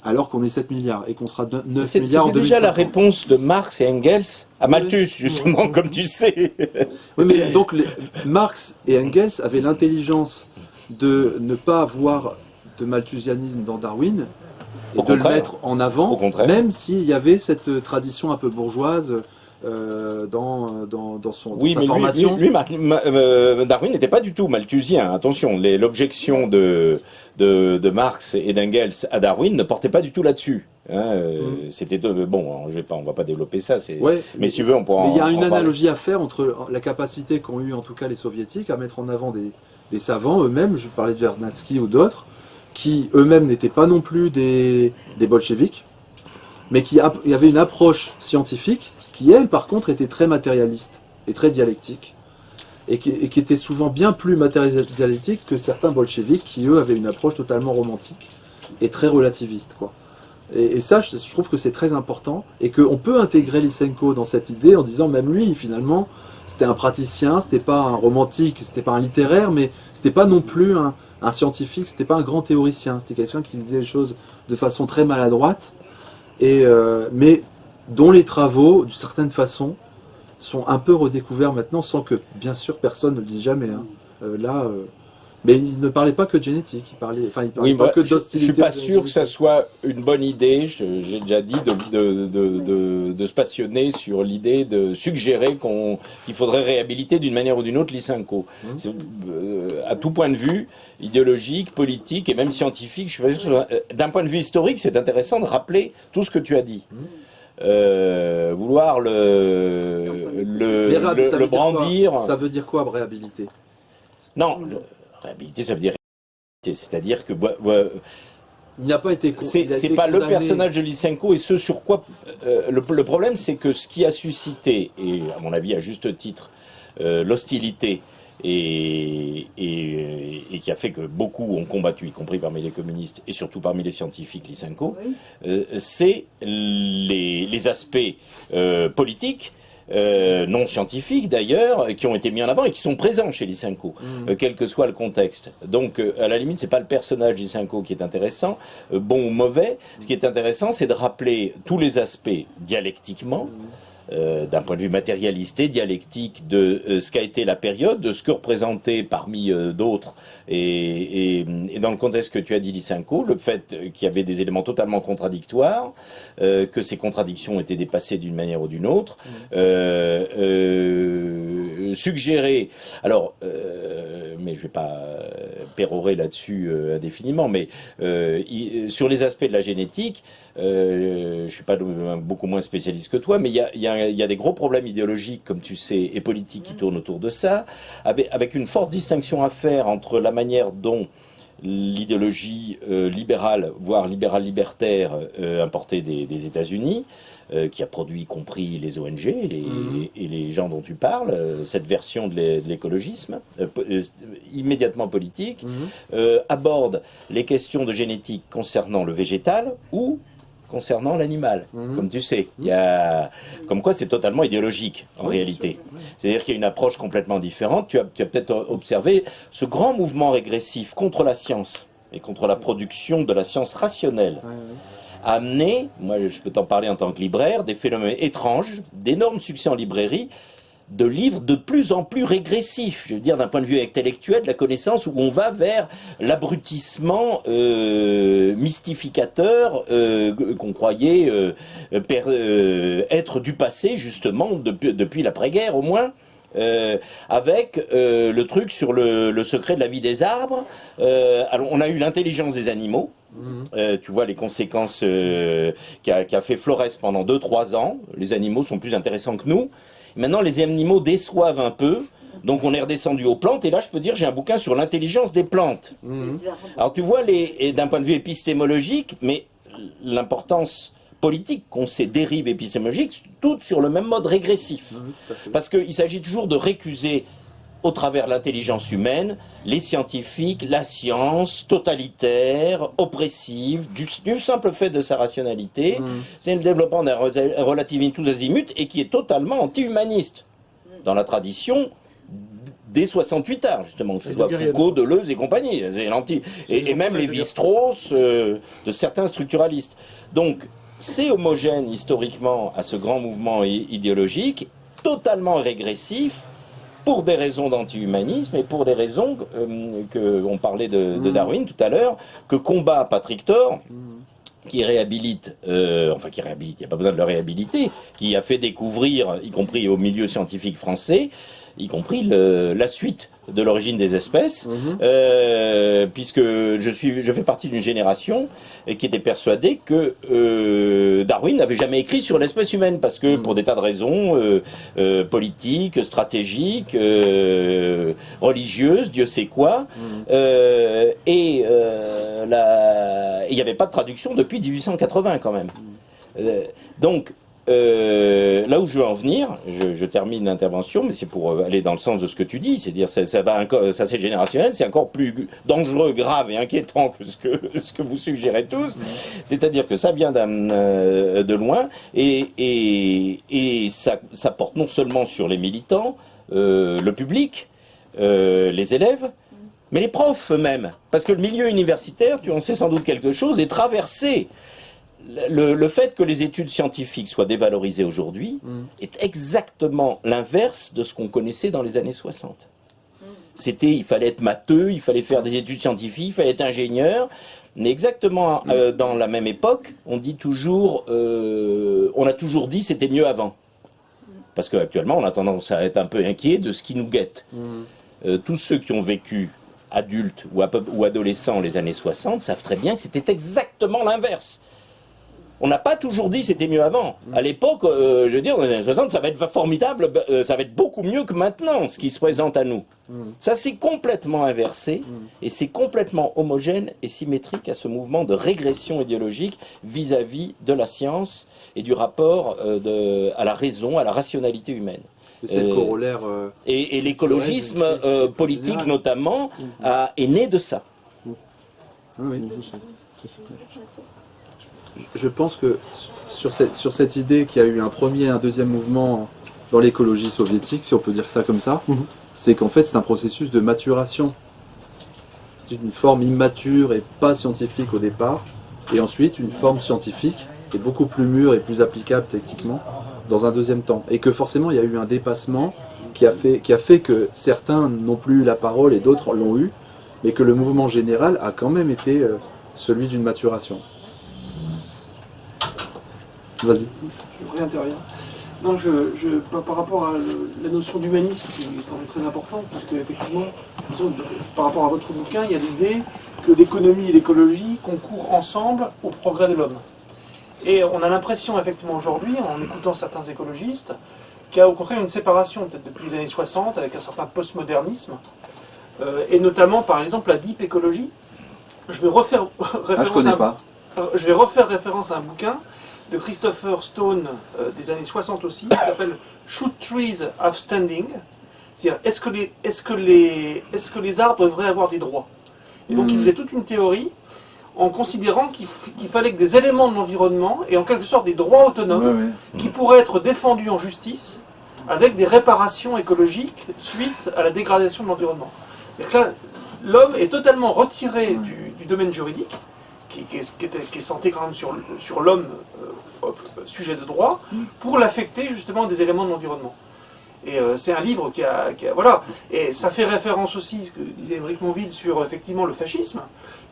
alors qu'on est 7 milliards et qu'on sera 9 milliards en 2050. C'était déjà la réponse de Marx et Engels à Malthus, justement, comme tu sais. Oui, mais donc Marx et Engels avaient l'intelligence de ne pas avoir de malthusianisme dans Darwin et de le mettre en avant, même s'il y avait cette tradition un peu bourgeoise dans sa formation. Darwin n'était pas du tout malthusien. Attention, l'objection de Marx et d'Engels à Darwin ne portait pas du tout là-dessus. Hein, c'était bon, on va pas développer ça. Ouais, mais si tu veux, on pourra. Mais il y a une analogie à faire entre la capacité qu'ont eu en tout cas les soviétiques à mettre en avant des savants eux-mêmes. Je parlais de Vernadsky ou d'autres qui eux-mêmes n'étaient pas non plus des bolcheviks, mais qui avaient une approche scientifique qui, elle, par contre, était très matérialiste et très dialectique, et qui était souvent bien plus matérialiste que certains bolcheviks qui, eux, avaient une approche totalement romantique et très relativiste, quoi. Et ça, je trouve que c'est très important, et qu'on peut intégrer Lysenko dans cette idée en disant, même lui, finalement, c'était un praticien, c'était pas un romantique, c'était pas un littéraire, mais c'était pas non plus un scientifique, c'était pas un grand théoricien, c'était quelqu'un qui disait les choses de façon très maladroite, mais dont les travaux, d'une certaine façon, sont un peu redécouverts maintenant, sans que, bien sûr, personne ne le dise jamais. Hein. Mais il ne parlait pas que de génétique, il parlait pas que d'hostilité. Je suis pas sûr que ça soit une bonne idée, j'ai déjà dit, de se passionner sur l'idée de suggérer qu'il faudrait réhabiliter d'une manière ou d'une autre Lysenko. À tout point de vue, idéologique, politique et même scientifique, je suis pas sûr que d'un point de vue historique, c'est intéressant de rappeler tout ce que tu as dit. Vouloir le brandir. Ça veut dire quoi, réhabiliter? Non, réhabiliter, ça veut dire réhabiliter, c'est-à-dire que il n'a pas été. C'est pas le personnage de Lysenko et ce sur quoi le problème, c'est que ce qui a suscité, et à mon avis à juste titre, l'hostilité et qui a fait que beaucoup ont combattu, y compris parmi les communistes et surtout parmi les scientifiques Lysenko, c'est les aspects politiques, non scientifiques d'ailleurs, qui ont été mis en avant et qui sont présents chez Lysenko, quel que soit le contexte. Donc à la limite, c'est pas le personnage Lysenko qui est intéressant, bon ou mauvais. Ce qui est intéressant, c'est de rappeler tous les aspects dialectiquement, d'un point de vue matérialiste et dialectique, de ce qu'a été la période, de ce que représentait parmi d'autres, et dans le contexte que tu as dit Lysenko, le fait qu'il y avait des éléments totalement contradictoires, que ces contradictions étaient dépassées d'une manière ou d'une autre, suggérer, alors, mais je vais pas pérorer là-dessus indéfiniment, mais sur les aspects de la génétique, je suis pas beaucoup moins spécialiste que toi, mais il y a des gros problèmes idéologiques, comme tu sais, et politiques qui tournent autour de ça, avec une forte distinction à faire entre la manière dont l'idéologie libérale, voire libérale-libertaire, importée des États-Unis, qui a produit y compris les ONG et les gens dont tu parles, cette version de l'écologisme, immédiatement politique, aborde les questions de génétique concernant le végétal ou concernant l'animal, comme tu sais. Comme quoi c'est totalement idéologique en réalité. C'est-à-dire qu'il y a une approche complètement différente. Tu as peut-être observé ce grand mouvement régressif contre la science et contre la production de la science rationnelle. A amené, moi je peux t'en parler en tant que libraire, des phénomènes étranges, d'énormes succès en librairie, de livres de plus en plus régressifs, je veux dire d'un point de vue intellectuel de la connaissance, où on va vers l'abrutissement mystificateur qu'on croyait être du passé, justement, depuis l'après-guerre au moins. Avec le truc sur le secret de la vie des arbres. Alors, on a eu l'intelligence des animaux. Tu vois les conséquences qu'a fait Flores pendant 2-3 ans. Les animaux sont plus intéressants que nous. Maintenant, les animaux déçoivent un peu. Donc, on est redescendu aux plantes. Et là, je peux dire, j'ai un bouquin sur l'intelligence des plantes. Alors, tu vois, d'un point de vue épistémologique, mais l'importance politique qu'ont ces dérives épistémologiques, toutes sur le même mode régressif. Parce qu'il s'agit toujours de récuser, au travers de l'intelligence humaine, les scientifiques, la science totalitaire, oppressive, du simple fait de sa rationalité. C'est le développement d'un relativisme tous azimuts et qui est totalement anti-humaniste. Dans la tradition des 68 arts, justement, que ce soit Foucault, Deleuze et compagnie. Et même Lévi-Strauss, de certains structuralistes. Donc, c'est homogène historiquement à ce grand mouvement idéologique, totalement régressif, pour des raisons d'anti-humanisme et pour des raisons on parlait de Darwin tout à l'heure, que combat Patrick Thor, qui réhabilite, il n'y a pas besoin de le réhabiliter, qui a fait découvrir, y compris au milieu scientifique français, y compris la suite de l'origine des espèces, puisque je fais partie d'une génération qui était persuadée que Darwin n'avait jamais écrit sur l'espèce humaine, parce que pour des tas de raisons politiques, stratégiques, religieuses, Dieu sait quoi, il n'y avait pas de traduction depuis 1880 quand même. Donc, là où je veux en venir, je termine l'intervention, mais c'est pour aller dans le sens de ce que tu dis, c'est-à-dire ça c'est générationnel, c'est encore plus dangereux, grave et inquiétant que ce que vous suggérez tous, c'est-à-dire que ça vient de loin et ça porte non seulement sur les militants, le public, les élèves, mais les profs eux-mêmes, parce que le milieu universitaire, tu en sais sans doute quelque chose, est traversé. Le fait que les études scientifiques soient dévalorisées aujourd'hui est exactement l'inverse de ce qu'on connaissait dans les années 60. Il fallait être matheux, il fallait faire des études scientifiques, il fallait être ingénieur. Mais exactement dans la même époque, on a toujours dit c'était mieux avant. Parce qu'actuellement, on a tendance à être un peu inquiet de ce qui nous guette. Tous ceux qui ont vécu adultes ou adolescents les années 60 savent très bien que c'était exactement l'inverse. On n'a pas toujours dit c'était mieux avant. À l'époque, je veux dire, dans les années 60, ça va être formidable, ça va être beaucoup mieux que maintenant, ce qui se présente à nous. Ça s'est complètement inversé, et c'est complètement homogène et symétrique à ce mouvement de régression idéologique vis-à-vis de la science et du rapport à la raison, à la rationalité humaine. C'est le corollaire. Et l'écologisme politique, notamment, est né de ça. Oui. Je pense que sur cette idée qu'il y a eu un premier et un deuxième mouvement dans l'écologie soviétique, si on peut dire ça comme ça, c'est qu'en fait c'est un processus de maturation. C'est une forme immature et pas scientifique au départ, et ensuite une forme scientifique qui est beaucoup plus mûre et plus applicable techniquement dans un deuxième temps. Et que forcément il y a eu un dépassement qui a fait que certains n'ont plus eu la parole et d'autres l'ont eu, mais que le mouvement général a quand même été celui d'une maturation. Vas-y. Je réinterviens. Non, par rapport à la notion d'humanisme, qui est quand même très importante, parce qu'effectivement, par rapport à votre bouquin, il y a l'idée que l'économie et l'écologie concourent ensemble au progrès de l'homme. Et on a l'impression, effectivement, aujourd'hui, en écoutant certains écologistes, qu'il y a au contraire une séparation, peut-être depuis les années 60, avec un certain postmodernisme, et notamment, par exemple, la deep écologie. Je vais refaire référence à un bouquin de Christopher Stone des années 60 aussi, qui s'appelle Should Trees Have Standing? C'est-à-dire, est-ce que les arbres devraient avoir des droits? Et donc il faisait toute une théorie en considérant qu'il fallait que des éléments de l'environnement aient en quelque sorte des droits autonomes qui pourraient être défendus en justice avec des réparations écologiques suite à la dégradation de l'environnement. Donc là, l'homme est totalement retiré du domaine juridique, qui est centré quand même sur l'homme sujet de droit, pour l'affecter justement à des éléments de l'environnement. Et c'est un livre voilà. Et ça fait référence aussi, ce que disait Émeric Monville, sur effectivement le fascisme,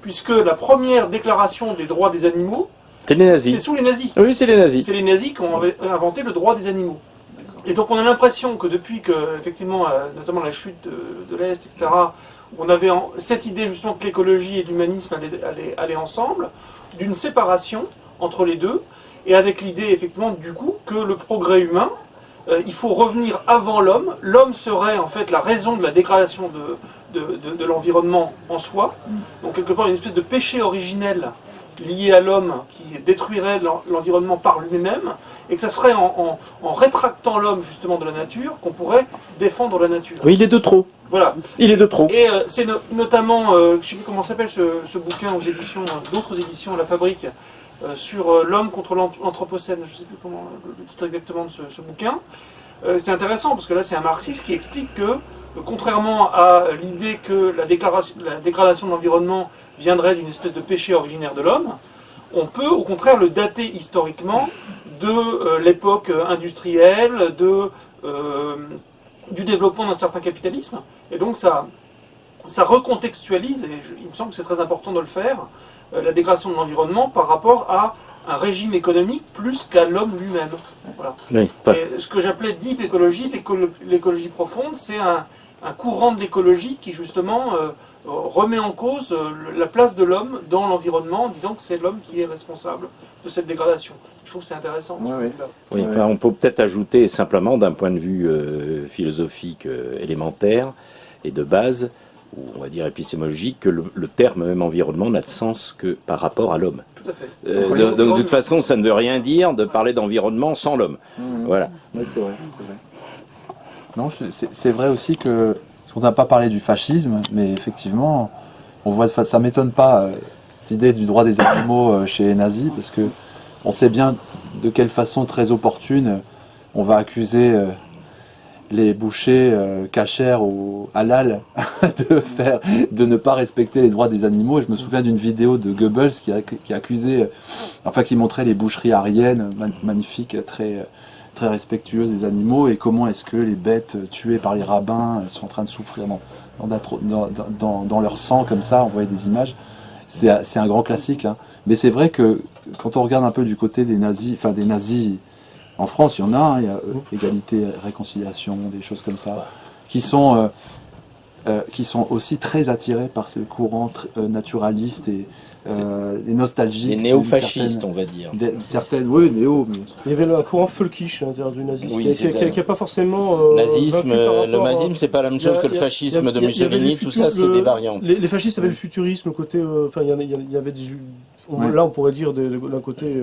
puisque la première déclaration des droits des animaux, C'est les nazis. c'est sous les nazis. Oui, c'est les nazis. C'est les nazis qui ont inventé le droit des animaux. Et donc on a l'impression que depuis que, effectivement, notamment la chute de l'Est, etc., on avait cette idée justement que l'écologie et l'humanisme allaient ensemble, d'une séparation entre les deux, et avec l'idée effectivement du coup que le progrès humain, il faut revenir avant l'homme. L'homme serait en fait la raison de la dégradation de l'environnement en soi. Donc quelque part une espèce de péché originel lié à l'homme qui détruirait l'environnement par lui-même, et que ça serait en rétractant l'homme justement de la nature qu'on pourrait défendre la nature. Oui, il est de trop. Voilà. Il est de trop. Et c'est notamment, je ne sais plus comment s'appelle ce bouquin aux éditions, d'autres éditions à la Fabrique, sur l'homme contre l'anthropocène. Je ne sais plus comment le titre exactement de ce bouquin. C'est intéressant parce que là c'est un marxiste qui explique que, contrairement à l'idée que la dégradation de l'environnement viendrait d'une espèce de péché originaire de l'homme, on peut au contraire le dater historiquement de l'époque industrielle, du développement d'un certain capitalisme. Et donc ça recontextualise, et il me semble que c'est très important de le faire, la dégradation de l'environnement par rapport à un régime économique plus qu'à l'homme lui-même. Voilà. Oui, Et ce que j'appelais deep écologie, l'écologie profonde, c'est un courant de l'écologie qui justement remet en cause la place de l'homme dans l'environnement en disant que c'est l'homme qui est responsable de cette dégradation. Je trouve que c'est intéressant. Oui, enfin, on peut peut-être ajouter simplement d'un point de vue philosophique élémentaire et de base, ou on va dire épistémologique, que le terme même environnement n'a de sens que par rapport à l'homme. Tout à fait. Donc de toute façon, ça ne veut rien dire de parler d'environnement sans l'homme. Voilà. Oui, c'est vrai. Non, c'est vrai aussi que, parce qu'on n'a pas parlé du fascisme, mais effectivement, on voit, ça ne m'étonne pas cette idée du droit des animaux chez les nazis, parce que on sait bien de quelle façon très opportune on va accuser les bouchers cachers ou halal de ne pas respecter les droits des animaux. Et je me souviens d'une vidéo de Goebbels qui accusait, qui montrait les boucheries aryennes, magnifiques, très respectueuses des animaux, et comment est-ce que les bêtes tuées par les rabbins sont en train de souffrir dans leur sang, comme ça. On voyait des images. C'est un grand classique, hein. Mais c'est vrai que quand on regarde un peu du côté des nazis, en France, il y en a, hein, il y a égalité, réconciliation, des choses comme ça, qui sont aussi très attirés par ces courants naturalistes et nostalgiques. Des néo-fascistes, on va dire. Certaines, oui, néo. Mais... Il y avait un courant folkish à l'intérieur du nazisme, Oui, qui n'a pas forcément... le nazisme, c'est pas la même chose que le fascisme de Mussolini, tout ça, c'est des variantes. Les fascistes avaient le futurisme, le côté... il y avait des... Là, on pourrait dire d'un côté...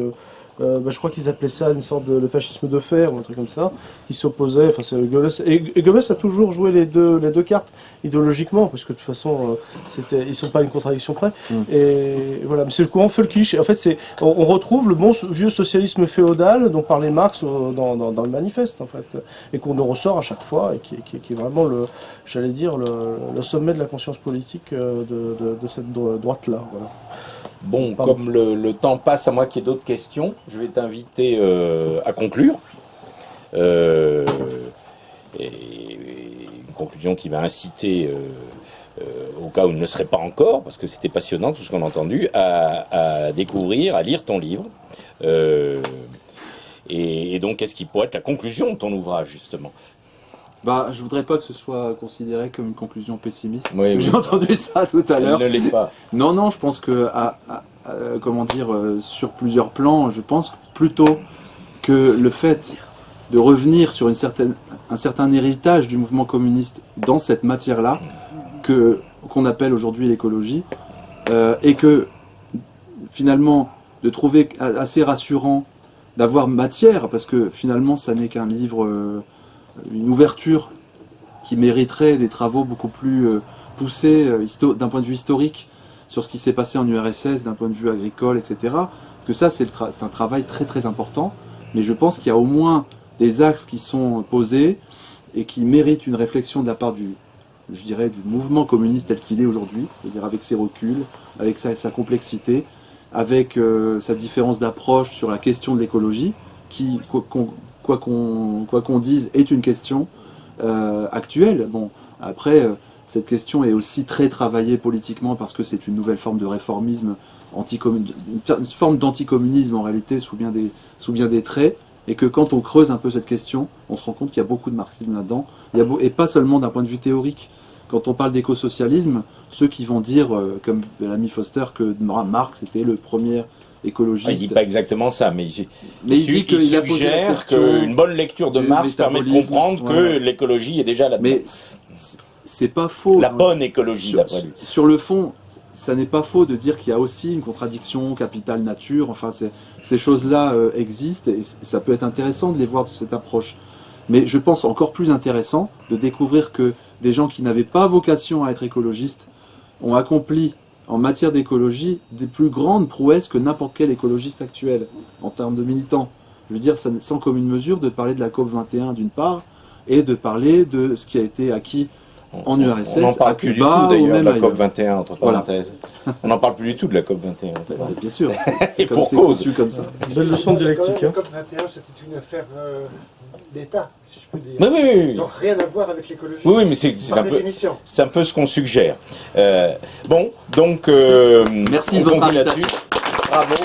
je crois qu'ils appelaient ça une sorte de le fascisme de fer ou un truc comme ça, qui s'opposait. Enfin, Goebbels, et Goebbels a toujours joué les deux cartes idéologiquement, parce que de toute façon, ils sont pas à une contradiction près. Et voilà, mais c'est le courant folkish. En fait, on retrouve le bon vieux socialisme féodal dont parlait Marx dans le manifeste, en fait, et qu'on nous ressort à chaque fois, et qui est vraiment le sommet de la conscience politique de cette droite-là. Voilà. Bon, comme le temps passe, à moi qu'il y ait d'autres questions, je vais t'inviter à conclure. Et une conclusion qui va inciter, au cas où il ne serait pas encore, parce que c'était passionnant tout ce qu'on a entendu, à découvrir, à lire ton livre. Et donc, qu'est-ce qui pourrait être la conclusion de ton ouvrage, justement ? Je voudrais pas que ce soit considéré comme une conclusion pessimiste. Oui, J'ai entendu ça tout à l'heure. Elle ne l'est pas. Non, je pense que, sur plusieurs plans, je pense plutôt que le fait de revenir sur un certain héritage du mouvement communiste dans cette matière-là, qu'on appelle aujourd'hui l'écologie, et que finalement, de trouver assez rassurant d'avoir matière, parce que finalement, ça n'est qu'un livre... une ouverture qui mériterait des travaux beaucoup plus poussés d'un point de vue historique sur ce qui s'est passé en URSS, d'un point de vue agricole, etc. Que ça, c'est un travail très très important, mais je pense qu'il y a au moins des axes qui sont posés et qui méritent une réflexion de la part du mouvement communiste tel qu'il est aujourd'hui, c'est-à-dire avec ses reculs, avec sa complexité, avec sa différence d'approche sur la question de l'écologie, qui, quoi qu'on dise, est une question actuelle. Bon, après, cette question est aussi très travaillée politiquement parce que c'est une nouvelle forme de réformisme, une forme d'anticommunisme en réalité sous bien des traits, et que quand on creuse un peu cette question, on se rend compte qu'il y a beaucoup de marxisme là-dedans, et pas seulement d'un point de vue théorique. Quand on parle d'écosocialisme, ceux qui vont dire, comme l'ami Foster, que Marx était le premier écologiste... Il ne dit pas exactement ça, mais il dit qu'il a posé la suggère question qu'une bonne lecture de Marx permet de comprendre que l'écologie est déjà là-dedans. Mais c'est pas faux. La bonne écologie, d'après lui. Sur le fond, ça n'est pas faux de dire qu'il y a aussi une contradiction capital-nature. Enfin, ces choses-là existent et ça peut être intéressant de les voir de cette approche. Mais je pense encore plus intéressant de découvrir que des gens qui n'avaient pas vocation à être écologistes ont accompli en matière d'écologie des plus grandes prouesses que n'importe quel écologiste actuel en termes de militants. Je veux dire, ça n'est sans commune mesure de parler de la COP21 d'une part et de parler de ce qui a été acquis en URSS, on n'en parle à plus Cuba, du tout ou d'ailleurs même de la ailleurs. COP21, entre parenthèses. On n'en parle plus du tout de la COP21. Bien sûr, Et c'est pour cause. conçu comme ça. Belle leçon de dialectique. La COP21, c'était une affaire d'État, si je peux dire. Oui. Donc rien à voir avec l'écologie. Oui, mais c'est Par un peu, définition. c'est un peu ce qu'on suggère. Bon, donc Merci on de votre conclut invitation. là-dessus. Bravo.